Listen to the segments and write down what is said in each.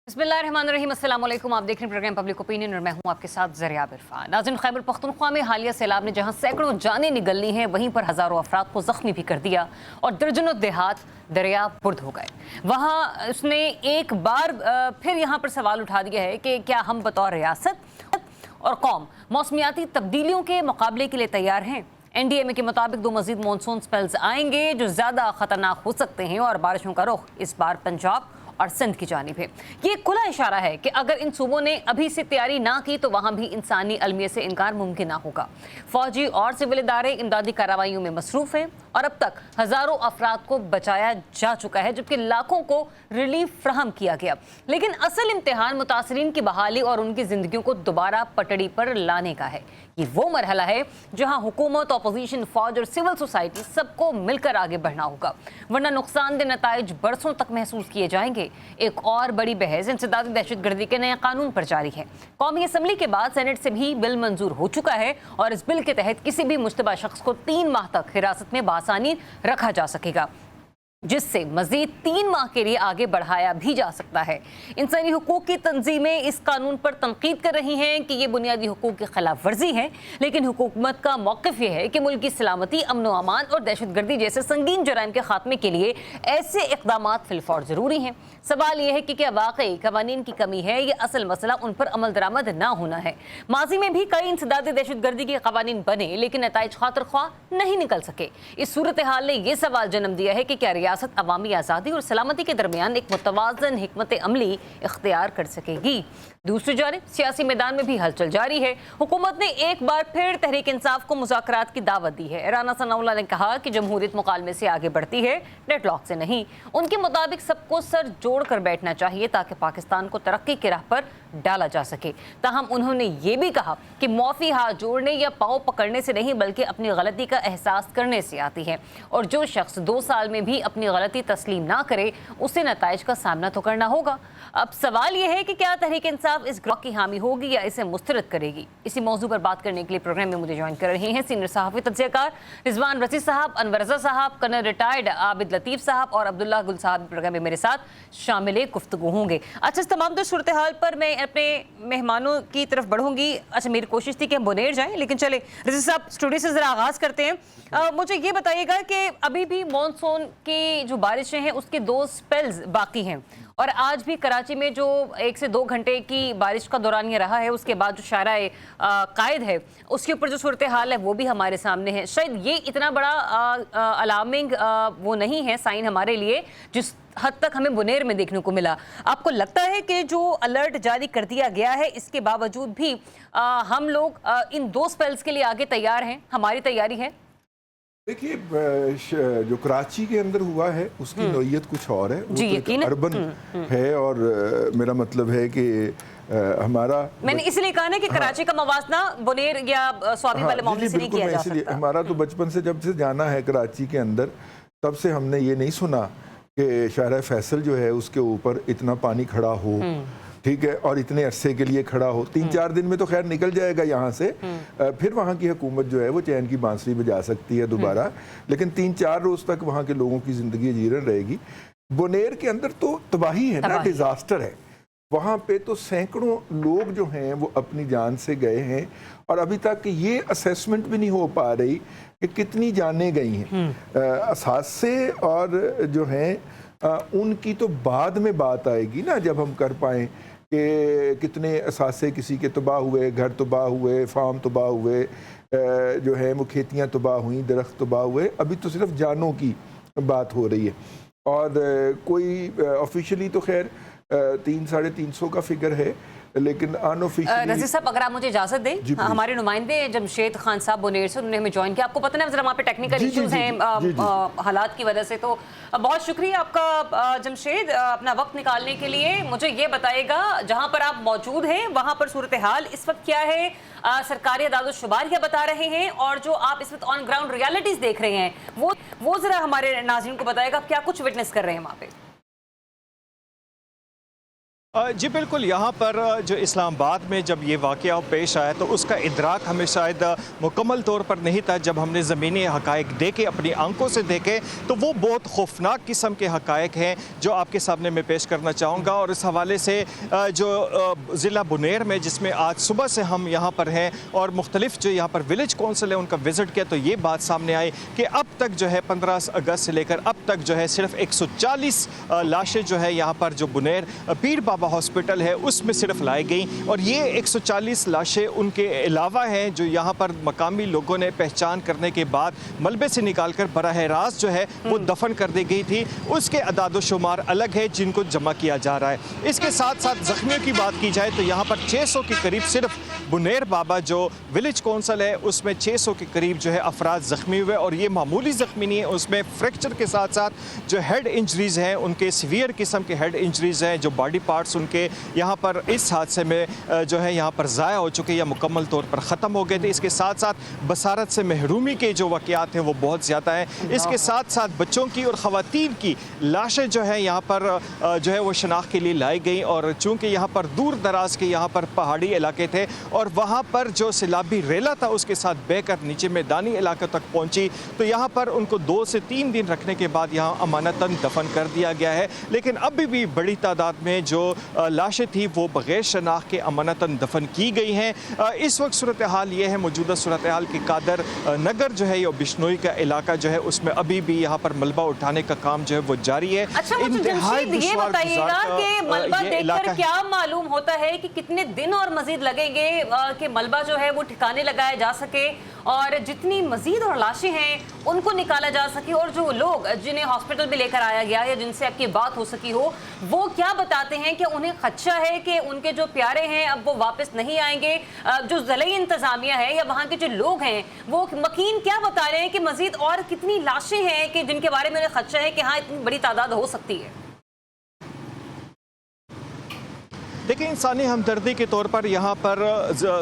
बिस्मिल्लाहिर्रहमानिर्रहीम, अस्सलाम वालेकुम। आप देख रहे हैं प्रोग्राम पब्लिक ओपिनियन और मैं हूं आपके साथ ज़रिया इरफान। नाज़रीन, खैबर पख्तूनख्वा में हालिया सैलाब ने जहां सैकड़ों जानें निगली हैं, वहीं पर हज़ारों अफराद को ज़ख्मी भी कर दिया और दर्जनों देहात दरिया बुर्द हो गए। वहाँ उसने एक बार फिर यहाँ पर सवाल उठा दिया है कि क्या हम बतौर रियासत और कौम मौसमियाती तब्दीलियों के मुकाबले के लिए तैयार हैं। NDMA के मुताबिक 2 मज़ीद मानसून स्पेल्स आएंगे जो ज़्यादा ख़तरनाक हो सकते हैं और बारिशों का रुख इस बार पंजाब और सिंध की जानिब है। ये खुला इशारा है कि अगर इन सूबों ने अभी से तैयारी ना की तो वहाँ भी इंसानी अलमियत से इनकार मुमकिन ना होगा। फौजी और सिविल इदारे इमदादी कार्रवाइयों में मसरूफ़ हैं और अब तक हज़ारों अफराद को बचाया जा चुका है, जबकि लाखों को रिलीफ फ्राहम किया गया। लेकिन असल इम्तिहान मुतासरीन की बहाली और उनकी ज़िंदगियों को दोबारा पटड़ी पर लाने का है। ये वो मरहला है जहाँ हुकूमत, अपोजिशन, फौज और सिविल सोसाइटी सबको मिलकर आगे बढ़ना होगा, वरना नुकसानदेह नताइज बरसों तक महसूस किए जाएंगे। एक और बड़ी बहस इंसदादी दहशतगर्दी के नए कानून पर जारी है। कौमी असम्बली के बाद सेनेट से भी बिल मंजूर हो चुका है और इस बिल के तहत किसी भी मुश्तबा शख्स को 3 माह तक हिरासत में बासानी रखा जा सकेगा, जिससे मजीद 3 माह के लिए आगे बढ़ाया भी जा सकता है। इंसानी हुकूक की तंजीमें इस कानून पर तनकीद कर रही हैं कि ये बुनियादी हुकूक की खिलाफ वर्जी है, लेकिन हुकूमत का मौक़िफ़ ये है कि मुल्क की सलामती, अमन व अमान और दहशतगर्दी जैसे संगीन जराइम के खात्मे के लिए ऐसे इक़दामात फिलफौर ज़रूरी हैं। सवाल यह है कि क्या वाकई क़वानीन की कमी है या असल मसला उन पर अमल दरामद ना होना है। माजी में भी कई इंसदादी दहशतगर्दी के क़वानीन बने लेकिन नताइज खातिर ख्वाह नहीं निकल सके। इस सूरत हाल ने यह सवाल जन्म दिया है कि क्या रियासत अवामी आज़ादी और सलामती के दरमियान एक मुतवाज़न हिकमत अमली इख्तियार कर सकेगी। दूसरी जानिब सियासी मैदान में भी हलचल जारी है। हुकूमत ने एक बार फिर तहरीक इंसाफ को मुज़ाकरात की दावत दी है। राना सनाउल्लाह ने कहा कि जमहूरियत मुकालमे से आगे बढ़ती है, डेडलॉक से नहीं। उनके मुताबिक सबको सर जोड़ कर बैठना चाहिए ताकि पाकिस्तान को तरक्की की राह पर डाला जा सके। ताहम उन्होंने ये भी कहा कि मौफ़ी हाथ जोड़ने या पाँव पकड़ने से नहीं बल्कि अपनी गलती का एहसास करने से आती है, और जो शख्स 2 साल में भी अपनी गलती तस्लीम ना करे उसे नताइज का सामना तो करना होगा। अब सवाल यह है कि क्या तहरीक इंसाफ इस ग्रुप की हामी होगी या इसे मुस्तरद करेगी। इसी मौजू पर बात करने के लिए प्रोग्राम में मुझे ज्वाइन कर रहे हैं सीनियर सहाफ़ी तज्ज़ियाकार रिजवान रज़ी साहब, अनवर रज़ा साहब, कर्नल रिटायर्ड आबिद लतीफ़ साहब और अब्दुल्ला गुल साहब प्रोग्राम में मेरे साथ शामिल गुफ्तगू होंगे। अच्छा, इस तमाम सूरत हाल पर मैं अपने मेहमानों की तरफ बढ़ूंगी। अच्छा, मेरी कोशिश थी कि हम बुनेर जाएं, लेकिन चले रज़ी साहब स्टूडियो से ज़रा आगाज़ करते हैं। मुझे ये बताइएगा कि अभी भी मानसून की जो बारिशें हैं उसके 2 स्पेल्स बाकी हैं और आज भी कराची में जो 1 से 2 घंटे की बारिश का दौरान ये रहा है, उसके बाद जो शाराए कायद है उसके ऊपर जो सूरत हाल है वो भी हमारे सामने है। शायद ये इतना बड़ा अलार्मिंग वो नहीं है साइन हमारे लिए जिस हद तक हमें बुनेर में देखने को मिला। आपको लगता है कि जो अलर्ट जारी कर दिया गया है इसके बावजूद भी हम लोग इन 2 स्पेल्स के लिए आगे तैयार हैं, हमारी तैयारी है? देखिए, जो कराची के अंदर हुआ है उसकी नोयत कुछ और है, वो तो एक अर्बन है और मेरा मतलब है कि हमारा, मैंने इसलिए कहा ना कि कराची का मवाजना बुनेर या स्वाबी वाले मामले से नहीं किया जा सकता। हमारा तो बचपन से जब से जाना है कराची के अंदर, तब से हमने ये नहीं सुना कि शाहरा फैसल जो है उसके ऊपर इतना पानी खड़ा हो, ठीक है, और इतने अरसे के लिए खड़ा हो। 3-4 दिन में तो खैर निकल जाएगा यहाँ से, फिर वहाँ की हुकूमत जो है वो चैन की बांसुरी बजा सकती है दोबारा, लेकिन 3-4 रोज तक वहाँ के लोगों की जिंदगी जीरन रहेगी। बुनेर के अंदर तो तबाही है ना, डिजास्टर है। वहाँ पे तो सैकड़ों लोग जो हैं वो अपनी जान से गए हैं और अभी तक ये असेसमेंट भी नहीं हो पा रही कि कितनी जानें गई हैं। असासे और जो हैं उनकी तो बाद में बात आएगी ना, जब हम कर पाएँ कि कितने असासे किसी के तबाह हुए, घर तबाह हुए, फार्म तबाह हुए, जो है वो खेतियाँ तबाह हुई, दरख्त तबाह हुए। अभी तो सिर्फ जानों की बात हो रही है और कोई ऑफिशियली तो खैर 300-350 का फिगर है, लेकिन अनऑफिशियली। रज़ी साहब, अगर आप मुझे इजाज़त दें, हमारे नुमाइंदे जमशेद खान साहब बुनेर से, उन्होंने हमें ज्वाइन किया। आपको पता है जरा वहाँ पे टेक्निकल इश्यूज हैं हालात की वजह से, तो बहुत शुक्रिया आपका जमशेद अपना वक्त निकालने के लिए। मुझे ये बताइएगा जहाँ पर आप मौजूद हैं वहाँ पर सूरत हाल इस वक्त क्या है, सरकारी अदालत-शुमार क्या बता रहे हैं और जो आप इस वक्त ऑन ग्राउंड रियलिटीज़ देख रहे हैं वो ज़रा हमारे नाज़रीन को बताइएगा, आप क्या कुछ विटनेस कर रहे हैं वहाँ पे? जी बिल्कुल, यहाँ पर जो इस्लामाबाद में जब ये वाक़या पेश आया तो उसका इदराक हमें शायद मुकम्मल तौर पर नहीं था। जब हमने ज़मीनी हक़ाइक़ देखे, अपनी आंखों से देखे, तो वो बहुत खौफनाक किस्म के हक़ाइक़ हैं जो आपके सामने मैं पेश करना चाहूँगा। और इस हवाले से जो ज़िला बुनेर में, जिसमें आज सुबह से हम यहाँ पर हैं और मुख्तलिफ जो यहाँ पर विलेज कौंसिल है उनका विज़िट किया, तो ये बात सामने आई कि अब तक जो है 15 अगस्त से लेकर अब तक जो है सिर्फ 140 लाशें जो है यहाँ पर जो बुनेर पीर बाबा हॉस्पिटल है उसमें सिर्फ लाई गई। और ये 140 लाशें उनके अलावा हैं जो यहाँ पर मकामी लोगों ने पहचान करने के बाद मलबे से निकालकर बराह रास्त जो है वो दफन कर दी गई थी। उसके अदाद शुमार अलग है जिनको जमा किया जा रहा है। इसके साथ साथ ज़ख्मियों की बात की जाए तो यहाँ पर 600 के करीब सिर्फ बुनेर बाबा जो विलेज कौंसिल है उसमें 600 के करीब जो है अफराद ज़ख्मी हुए। और ये मामूली ज़ख्मी नहीं है, उसमें फ्रैक्चर के साथ साथ जो हेड इंजरीज़ हैं उनके सीवियर किस्म के हेड इंजरीज़ हैं, जो बॉडी पार्ट्स उनके यहाँ पर इस हादसे में जो है यहाँ पर ज़ाया हो चुके या मुकम्मल तौर पर ख़त्म हो गए थे। इसके साथ साथ बसारत से महरूमी के जो वाक़यात हैं वो बहुत ज़्यादा हैं। इसके साथ साथ बच्चों की और ख़वातीन की लाशें जो है यहाँ पर जो है वो शनाख्त के लिए लाई गई। और चूँकि यहाँ पर दूर दराज के यहाँ पर पहाड़ी इलाके थे और वहाँ पर जो सैलाबी रेला था उसके साथ बहकर नीचे मैदानी इलाके तक पहुँची, तो यहाँ पर उनको 2 से 3 दिन रखने के बाद यहाँ अमानतन दफन कर दिया गया है। लेकिन अभी भी बड़ी तादाद में जो लाशें थी वो बग़ैर शनाख्त के अमानतन दफन की गई हैं। इस वक्त सूरत हाल ये है, मौजूदा सूरत हाल की कादर नगर जो है ये बिश्नोई का इलाका जो है उसमें अभी भी यहाँ पर मलबा उठाने का काम जो है वो जारी है। अच्छा, मुझे जमशेद ये बताइएगा कि मलबा देखकर क्या मालूम होता है कि कितने दिन और मजीद लगेंगे कि मलबा जो है वो ठिकाने लगाया जा सके और जितनी मजीद और लाशें हैं उनको निकाला जा सके, और जो लोग जिन्हें हॉस्पिटल में लेकर आया गया या जिनसे आपकी बात हो सकी हो वो क्या बताते हैं कि उन्हें खदशा है कि उनके जो प्यारे हैं अब वो वापस नहीं आएंगे। जो ज़िले इंतज़ामिया है या वहाँ के जो लोग हैं वो मकीन क्या बता रहे हैं कि मजीद और कितनी लाशें हैं कि जिनके बारे में उन्हें खदशा है कि हाँ इतनी बड़ी तादाद हो सकती है। देखिए, इंसानी हमदर्दी के तौर पर यहाँ पर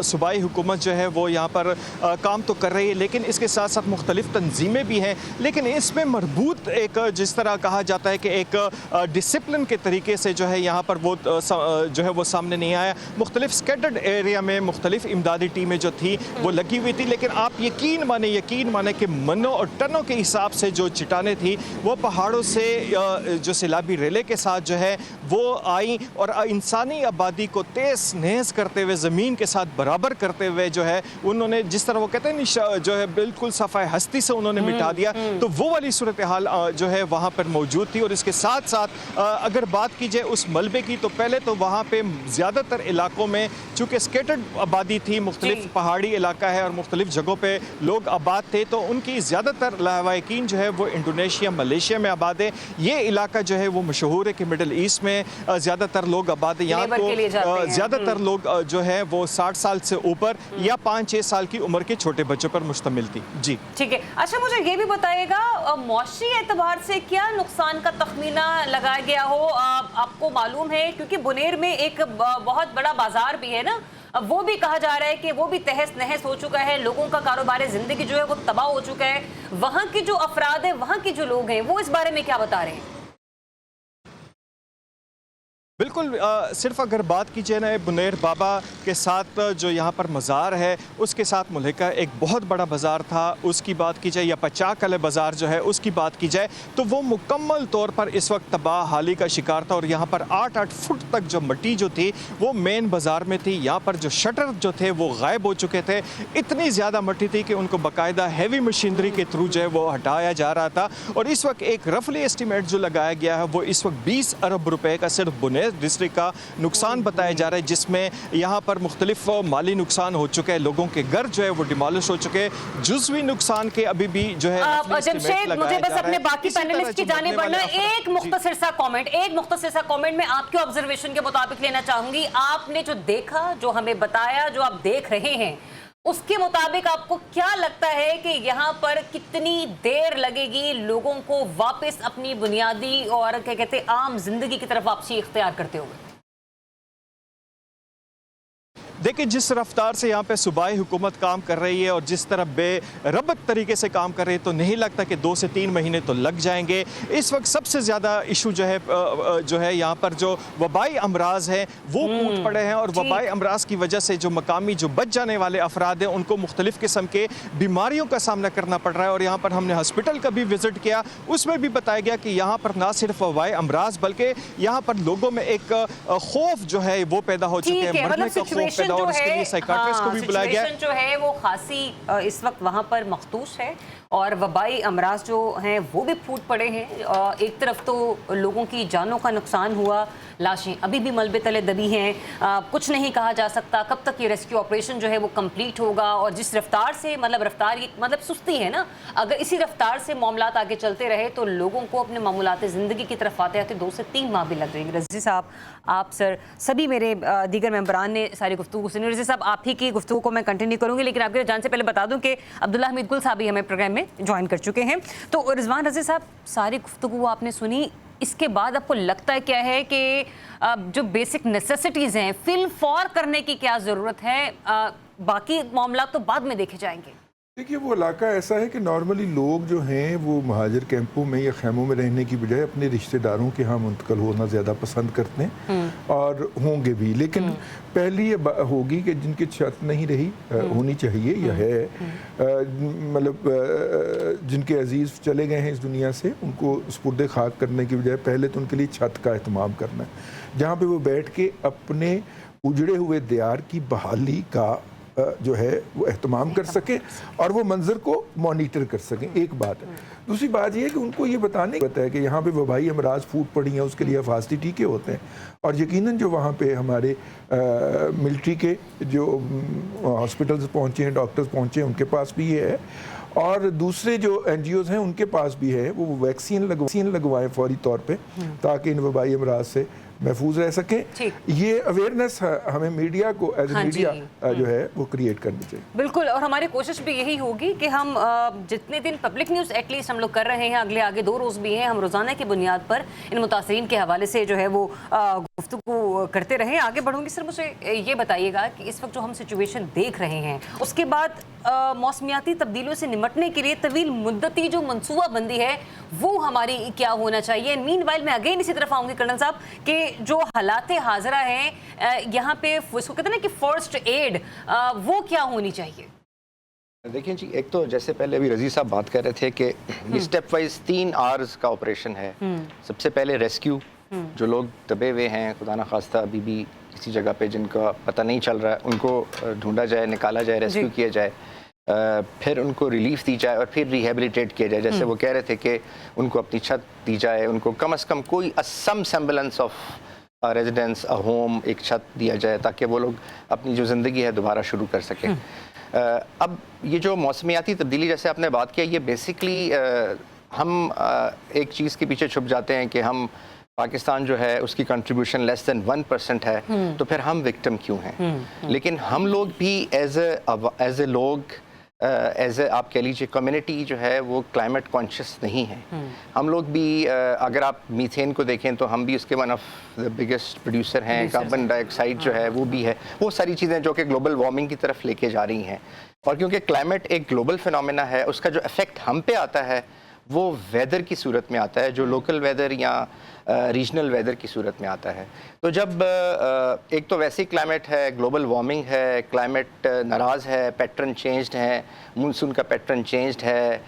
सूबाई हुकूमत जो है वो यहाँ पर काम तो कर रही है, लेकिन इसके साथ साथ मुख्तलिफ तंजीमें भी हैं। लेकिन इसमें मरबूत एक जिस तरह कहा जाता है कि एक डिसिप्लिन के तरीके से जो है यहाँ पर वो जो है वो सामने नहीं आया। मुख्तलिफ स्कैटर्ड एरिया में मुख्तलिफ इमदादी टीमें जो थी वो लगी हुई थी, लेकिन आप यकीन माने कि मनों और टनों के हिसाब से जो चट्टानें थी वो पहाड़ों से जो सैलाबी रेले के साथ जो है वो आई और इंसानी आबादी को तेज नहज करते हुए ज़मीन के साथ बराबर करते हुए जो है उन्होंने, जिस तरह वो कहते हैं जो है बिल्कुल सफ़ाए हस्ती से उन्होंने मिटा दिया, तो वो वाली सूरत हाल जो है वहाँ पर मौजूद थी। और इसके साथ साथ अगर बात की जाए उस मलबे की, तो पहले तो वहाँ पे ज़्यादातर इलाकों में चूँकि स्केटर्ड आबादी थी, मुख्तलिफ पहाड़ी इलाका है और मुख्तलिफ जगहों पर लोग आबाद थे, तो उनकी ज़्यादातर लवाकिन जो है वो इंडोनेशिया मलेशिया में आबाद है। ये इलाका जो है वो मशहूर है कि मिडल ईस्ट में ज़्यादातर लोग आबाद है। यहाँ ज़्यादातर लोग जो है वो 60 साल से ऊपर या 5-6 साल की उम्र के छोटे बच्चों पर मुश्तमिल थी। जी ठीक है। अच्छा, मुझे ये भी बताइएगा मौशी एतबार से क्या नुकसान का तखमीना लगाया गया हो, आपको मालूम है? क्योंकि बुनेर में एक बहुत बड़ा बाजार भी है ना, वो भी कहा जा रहा है कि वो भी तहस नहस हो चुका है, लोगों का कारोबार ज़िंदगी जो है वो तबाह हो चुका है। वहाँ के जो अफराद है, वहाँ के जो लोग हैं वो इस बारे में क्या बता रहे हैं? बिल्कुल, सिर्फ अगर बात की जाए ना बुनेर बाबा के साथ जो यहाँ पर मज़ार है उसके साथ मुल्हिका एक बहुत बड़ा बाज़ार था, उसकी बात की जाए, या पचाक वाले बाज़ार जो है उसकी बात की जाए, तो वो मुकम्मल तौर पर इस वक्त तबाह हाली का शिकार था। और यहाँ पर 8-8 फुट तक जो मिट्टी जो थी वो मेन बाज़ार में थी। यहाँ पर जो शटर जो थे वो गायब हो चुके थे। इतनी ज़्यादा मिट्टी थी कि उनको बाकायदा हैवी मशीनरी के थ्रू जो है वो हटाया जा रहा था। और इस वक्त एक रफली एस्टिमेट जो लगाया गया है वो इस वक्त 20 अरब रुपए का सिर्फ बुनेर डिस्ट्रिक्ट का नुकसान बताया जा रहा है, जिसमें यहाँ पर मुख्तलिफ माली नुकसान हो चुके हैं, लोगों के घर जो है वो डिमोलिश हो चुके हैं। जुज़वी नुकसान के अभी भी जो है जमशेद, मुझे बस अपने बाकी पैनलिस्ट की जाने बढ़ना, एक मुख्तसर सा कमेंट में आपके ऑब्जर्वेशन के मुताबिक लेना चाहूंगी। आपने जो देखा, जो हमें बताया, जो आप देख रहे हैं, उसके मुताबिक आपको क्या लगता है कि यहाँ पर कितनी देर लगेगी लोगों को वापस अपनी बुनियादी और क्या कहते हैं आम जिंदगी की तरफ वापसी इख्तियार करते हुए? देखिए जिस रफ्तार से यहाँ पे सूबाई हुकूमत काम कर रही है और जिस तरह बेरबत तरीके से काम कर रही है, तो नहीं लगता कि 2 से 3 महीने तो लग जाएंगे। इस वक्त सबसे ज़्यादा इशू जो है यहाँ पर जो वबाई अमराज हैं वो फूट पड़े हैं, और वबाई अमराज की वजह से जो मकामी जो बच जाने वाले अफराद हैं उनको मुख्तलिफ किस्म के बीमारियों का सामना करना पड़ रहा है। और यहाँ पर हमने हॉस्पिटल का भी विजिट किया, उसमें भी बताया गया कि यहाँ पर ना सिर्फ वबाई अमराज बल्कि यहाँ पर लोगों में एक खौफ जो है वो पैदा हो चुके हैं, मरने का खौफ पैदा, और उसके लिए साइकाट्रिस्ट को भी बुलाया गया। जो है वो खासी इस वक्त वहाँ पर मखदूश है, और वबाई अमराज जो हैं वो भी फूट पड़े हैं। एक तरफ तो लोगों की जानों का नुकसान हुआ, लाशें अभी भी मलबे तले दबी हैं, कुछ नहीं कहा जा सकता कब तक ये रेस्क्यू ऑपरेशन जो है वो कंप्लीट होगा। और जिस रफ्तार से मतलब सुस्ती है ना, अगर इसी रफ्तार से मामलात आगे चलते रहे तो लोगों को अपने मामूलात ज़िंदगी की तरफ आते आते 2 से 3 माह भी लग जाएंगे। रज़ी साहब, आप सर, सभी मेरे दीगर मेंबरान ने सारी गुफ्तगू सुनी। रज़ी साहब, आप ही की गुफ्तगू को मैं कंटिन्यू करूँगी, लेकिन आपके जान से पहले बता दूँ कि अब्दुल्ला हमीद गुल साहब भी हमें प्रोग्राम में ज्वाइन कर चुके हैं। तो रिजवान रज़ी साहब, सारी गुफ्तगू आपने सुनी, इसके बाद आपको लगता है क्या है कि जो बेसिक नेसेसिटीज़ हैं फिल फॉर करने की क्या ज़रूरत है? बाकी मामला तो बाद में देखे जाएंगे। देखिए, वो इलाका ऐसा है कि नॉर्मली लोग जो हैं वो महाजर कैंपों में या खैमों में रहने की बजाय अपने रिश्तेदारों के यहाँ मुंतकिल होना ज़्यादा पसंद करते हैं, और होंगे भी। लेकिन पहली ये होगी कि जिनकी छत नहीं रही होनी चाहिए या है, मतलब जिनके अजीज़ चले गए हैं इस दुनिया से, उनको सुपुर्द खाक करने की बजाय पहले तो उनके लिए छत का एहतमाम करना है, जहाँ पे वो बैठ के अपने उजड़े हुए दियार की बहाली का जो है वो एहतमाम कर सकें और वो मंजर को मॉनिटर कर सकें। एक बात है। दूसरी बात ये है कि उनको ये बताने पता है कि यहाँ पे वबाई अमराज फूट पड़ी हैं, उसके लिए हिफाजती टीके होते हैं, और यकीनन जो वहाँ पे हमारे मिलिट्री के जो हॉस्पिटल्स पहुँचे हैं, डॉक्टर्स पहुँचे हैं, उनके पास भी ये है, और दूसरे जो NGOs हैं उनके पास भी है, वो वैक्सीन लगवाएं फौरी तौर पे, ताकि इन वबाई अमराज से महफूज रह सकें। ये अवेयरनेस हमें मीडिया को एज ए मीडिया जो है वो क्रिएट करनी चाहिए। बिल्कुल, और हमारी कोशिश भी यही होगी कि हम जितने दिन पब्लिक न्यूज़ एटलीस्ट हम लोग कर रहे हैं, अगले आगे 2 रोज़ भी हैं, हम रोज़ाना की बुनियाद पर इन मुतासरीन के हवाले से जो है वो गुफ्तगू करते रहें। आगे बढ़ूंगी। सर, मुझे ये बताइएगा कि इस वक्त जो हम सिचुएशन देख रहे हैं, उसके बाद मौसमियाती तब्दीलियों से निपटने के लिए तवील मुद्दती जो मनसूबा बंदी है वो हमारी क्या होना चाहिए? मीनवाइल मैं अगेन इसी तरफ आऊँगी कर्नल साहब, कि जो हालात हाजरा हैं यहाँ पे उसको कहते हैं ना कि फर्स्ट एड, वो क्या होनी चाहिए? देखिए जी, एक तो जैसे पहले अभी रज़ी साहब बात कर रहे थे कि ये स्टेप वाइज 3 आवर्स का ऑपरेशन है। सबसे पहले रेस्क्यू, जो लोग दबे हुए हैं खुदा न खास्ता अभी भी किसी जगह पे जिनका पता नहीं चल रहा है, उनको ढूंढा जाए, निकाला जाए, रेस्क्यू किया जाए, फिर उनको रिलीफ दी जाए और फिर रिहेबिलिटेट किया जाए। जैसे वो कह रहे थे कि उनको अपनी छत दी जाए, उनको कम से कम कोई some semblance of residence, a home, एक छत दिया जाए, ताकि वो लोग अपनी जो ज़िंदगी है दोबारा शुरू कर सकें। अब ये जो मौसमियाती तब्दीली जैसे आपने बात किया, ये बेसिकली हम एक चीज़ के पीछे छुप जाते हैं कि हम पाकिस्तान जो है उसकी कंट्रीब्यूशन लेस देन 1% है, तो फिर हम विक्टिम क्यों हैं? लेकिन हम लोग भी एज ए लोग, एज ए आप कह लीजिए कम्युनिटी जो है वो क्लाइमेट कॉन्शियस नहीं है। हम लोग भी अगर आप मीथेन को देखें तो हम भी उसके one of the biggest producer हैं। कार्बन डाइऑक्साइड जो है वो भी है। वो सारी चीज़ें जो कि ग्लोबल वार्मिंग की तरफ लेके जा रही हैं, और क्योंकि क्लाइमेट एक ग्लोबल फिनोमेना है, उसका जो इफेक्ट हम पे आता है वो वेदर की सूरत में आता है, जो लोकल वेदर या रीजनल वेदर की सूरत में आता है। तो जब एक तो वैसे ही क्लाइमेट है, ग्लोबल वार्मिंग है, क्लाइमेट नाराज़ है, पैटर्न चेंज्ड है, मानसून का पैटर्न चेंज्ड है,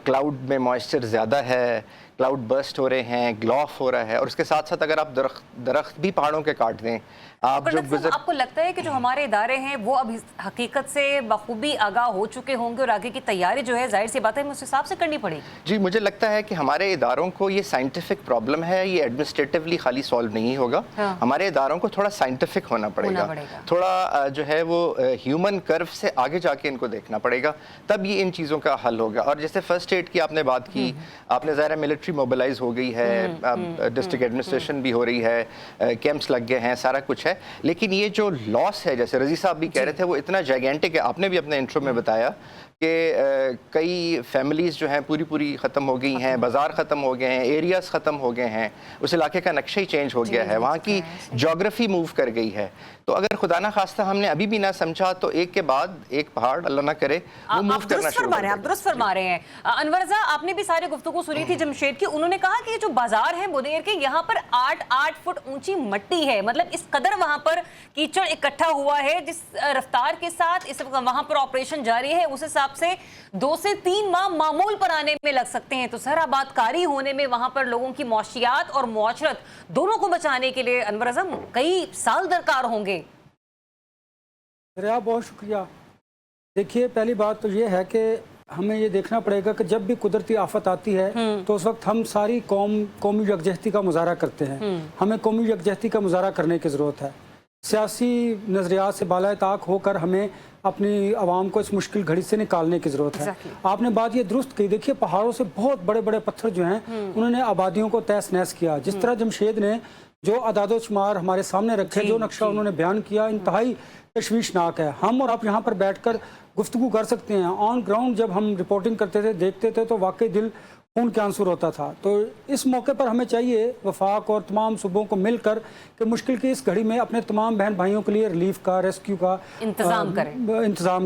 क्लाउड में मॉइस्चर ज़्यादा है, क्लाउड बर्स्ट हो रहे हैं, ग्लॉफ हो रहा है, और उसके साथ साथ अगर आप दरख्त भी पहाड़ों के काट दें, आप जो आपको लगता है कि जो हमारे इदारे हैं वो अब हकीकत से बखूबी आगाह हो चुके होंगे और आगे की तैयारी जो है जाहिर सी बात है उस हिसाब से करनी पड़ेगी? जी, मुझे लगता है कि हमारे इदारों को ये साइंटिफिक प्रॉब्लम है, ये एडमिनिस्ट्रेटिवली खाली सॉल्व नहीं होगा। हमारे इदारों को थोड़ा साइंटिफिक होना पड़ेगा, थोड़ा जो है वो ह्यूमन कर्व से आगे जाके इनको देखना पड़ेगा, तब ये इन चीज़ों का हल होगा। और जैसे फर्स्ट एड की आपने बात की, आपने ज़ाहिर मिलिट्री मोबिलाइज हो गई है, डिस्ट्रिक्ट एडमिनिस्ट्रेशन भी हो रही है, कैंप्स लग गए हैं, सारा कुछ है, लेकिन ये जो लॉस है, जैसे रज़ी साहब भी कह रहे थे, वो इतना जाइगेंटिक है। आपने भी अपने इंट्रो में बताया کہ کئی فیملیز جو ہیں پوری ختم ہو گئی ہیں، بازار ختم ہو گئے ہیں، ایریاز ختم ہو گئے ہیں، اس علاقے کا نقشہ ہی چینج ہو گیا ہے، وہاں کی جغرافی موو کر گئی ہے. تو اگر خدا نہ خواستہ ہم نے ابھی بھی نہ سمجھا تو ایک کے بعد ایک پہاڑ اللہ نہ کرے وہ موو کرنا شروع کر دے گا. آپ درست فرما رہے ہیں. انور رضا، آپ نے بھی سارے گفتگو سنی تھی جمشید کی. انہوں نے کہا کہ یہ جو بازار ہے بنیر کے، یہاں پر 8 فٹ اونچی مٹی ہے. مطلب اس قدر وہاں پر کیچڑ اکٹھا ہوا ہے. جس رفتار کے ساتھ اس وہاں پر آپریشن جاری ہے، اس حساب سے 2 سے 3 ماہ معمول پر آنے میں لگ سکتے ہیں. تو سر آباد کاری ہونے میں وہاں پر لوگوں کی معاشیات اور معاشرت دونوں کو بچانے کے لیے انور اعظم کئی سال درکار ہوں گے. دریا بہت شکریہ. دیکھیے، پہلی بات تو یہ ہے کہ ہمیں یہ دیکھنا پڑے گا کہ جب بھی قدرتی آفت آتی ہے تو اس وقت ہم ساری قومی یکجہتی کا مظاہرہ کرتے ہیں. ہمیں قومی یکجہتی کا مظاہرہ کرنے کی ضرورت ہے. سیاسی نظریات سے بالائے طاق ہو کر ہمیں اپنی عوام کو اس مشکل گھڑی سے نکالنے کی ضرورت ہے. آپ نے بات یہ درست کی. دیکھیے، پہاڑوں سے بہت بڑے بڑے پتھر جو ہیں انہوں نے آبادیوں کو تہس نہس کیا. جس طرح جمشید نے جو اعداد و شمار ہمارے سامنے رکھے، جو نقشہ انہوں نے بیان کیا، انتہائی تشویشناک ہے. ہم اور آپ یہاں پر بیٹھ کر گفتگو کر سکتے ہیں. آن گراؤنڈ جب ہم رپورٹنگ کرتے تھے، دیکھتے تھے، تو واقعی دل خون کے آنسو ہوتا تھا. تو اس موقع پر ہمیں چاہیے وفاق اور تمام صوبوں کو مل کر کہ مشکل کی اس گھڑی میں اپنے تمام بہن بھائیوں کے لیے ریلیف کا، ریسکیو کا انتظام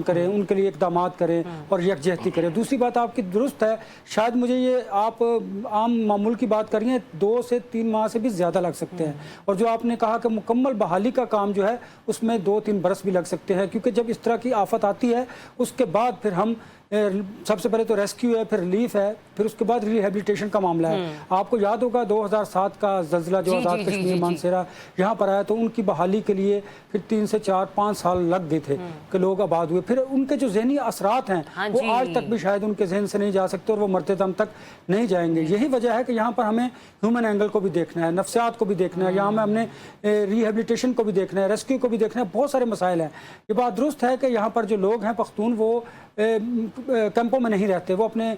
کریں، ان کے لیے اقدامات کریں اور یکجہتی کریں. دوسری بات آپ کی درست ہے. شاید مجھے یہ آپ عام معمول کی بات کر رہی ہیں، 2 سے 3 ماہ سے بھی زیادہ لگ سکتے ہیں. اور جو آپ نے کہا کہ مکمل بحالی کا کام جو ہے اس میں 2-3 برس بھی لگ سکتے ہیں. کیونکہ جب اس طرح کی آفت آتی ہے اس کے بعد پھر ہم سب سے پہلے تو ریسکیو ہے، پھر ریلیف ہے، پھر اس کے بعد ریہیبلیٹیشن کا معاملہ ہے. آپ کو یاد ہوگا 2007 کا زلزلہ جو آزاد کشمیر مانسیرا یہاں پر آیا، تو ان کی بحالی کے لیے پھر 3 سے 4-5 سال لگ گئے تھے کہ لوگ آباد ہوئے. پھر ان کے جو ذہنی اثرات ہیں وہ آج تک بھی شاید ان کے ذہن سے نہیں جا سکتے اور وہ مرتے دم تک نہیں جائیں گے. یہی وجہ ہے کہ یہاں پر ہمیں ہیومن اینگل کو بھی دیکھنا ہے، نفسیات کو بھی دیکھنا ہے، یہاں میں ہم نے ریہیبلیٹیشن کو بھی دیکھنا ہے، ریسکیو کو بھی دیکھنا ہے. بہت سارے مسائل ہیں. یہ بات درست ہے کہ یہاں پر جو لوگ ہیں پختون، وہ کیمپوں میں نہیں رہتے، وہ اپنے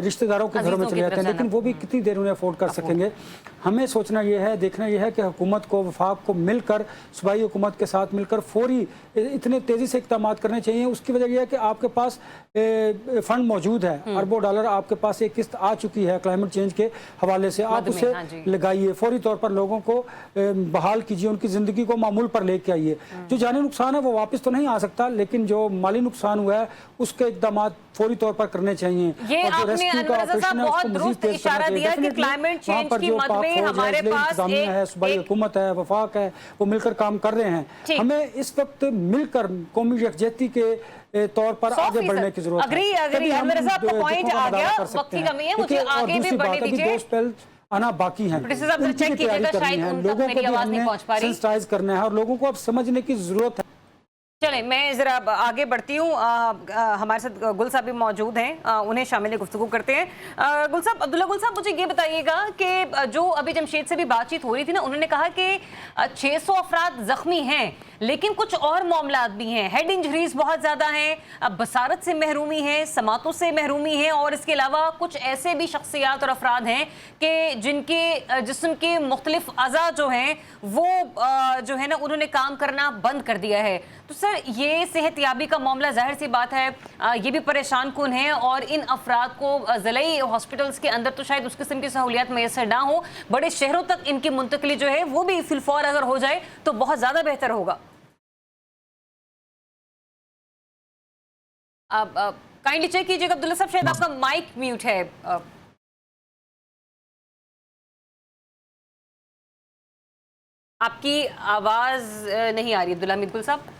رشتہ داروں کے گھروں میں چلے جاتے ہیں. لیکن وہ بھی کتنی دیر انہیں افورڈ کر سکیں گے. ہمیں سوچنا یہ ہے، دیکھنا یہ ہے کہ حکومت کو، وفاق کو مل کر، صوبائی حکومت کے ساتھ مل کر فوری اتنے تیزی سے اقدامات کرنے چاہیے. اس کی وجہ یہ ہے کہ آپ کے پاس فنڈ موجود ہے، اربوں ڈالر آپ کے پاس ایک قسط آ چکی ہے کلائمیٹ چینج کے حوالے سے. آپ اسے لگائیے، فوری طور پر لوگوں کو بحال کیجیے، ان کی زندگی کو معمول پر لے کے آئیے. جو جانی نقصان ہے وہ واپس تو نہیں آ سکتا، لیکن جو مالی نقصان ہوا ہے اس کے اقدامات فوری طور پر کرنے چاہیے. آپ نے انور رضا صاحب بہت درست اشارہ دیا کہ کلائمیٹ چینج کی مد میں ہمارے پاس صوبائی حکومت ہے، وفاق ہے، وہ مل کر کام کر رہے ہیں. ہمیں اس وقت مل کر قومی یکجہتی کے طور پر آگے بڑھنے کی ضرورت ہے. انور رضا، آپ کا پوائنٹ آ گیا، وقت کی کمی ہے، مجھے آگے بھی بڑھنے دیجیے. آنا باقی ہیں، لوگوں کو بھی ہم نے سینسٹائز کرنا ہے اور لوگوں کو اب سمجھنے کی ضرورت ہے. چلیں میں ذرا آگے بڑھتی ہوں. ہمارے ساتھ گل صاحب بھی موجود ہیں، انہیں شامل گفتگو کرتے ہیں. گل صاحب، عبداللہ گل صاحب، مجھے یہ بتائیے گا کہ جو ابھی جمشید سے بھی بات چیت ہو رہی تھی نا، انہوں نے کہا کہ 600 افراد زخمی ہیں، لیکن کچھ اور معاملات بھی ہیں. ہیڈ انجریز بہت زیادہ ہیں، بصارت سے محرومی ہے، سماعتوں سے محرومی ہے، اور اس کے علاوہ کچھ ایسے بھی شخصیات اور افراد ہیں کہ جن کے جسم کے مختلف اعضاء جو ہیں وہ جو ہے نا انہوں نے کام کرنا بند کر دیا ہے. تو سر، یہ صحت یابی کا معاملہ ظاہر سی بات ہے یہ بھی پریشان کن ہے، اور ان افراد کو ضلعی ہاسپٹلز کے اندر تو شاید اس قسم کی سہولیات میسر نہ ہو. بڑے شہروں تک ان کی منتقلی جو ہے وہ بھی فی الفور اگر ہو جائے تو بہت زیادہ بہتر ہوگا. کائنڈلی چیک کیجیے گا عبداللہ صاحب، شاید آپ کا مائک میوٹ ہے. آپ کی آواز نہیں آ رہی عبداللہ حمید گل صاحب.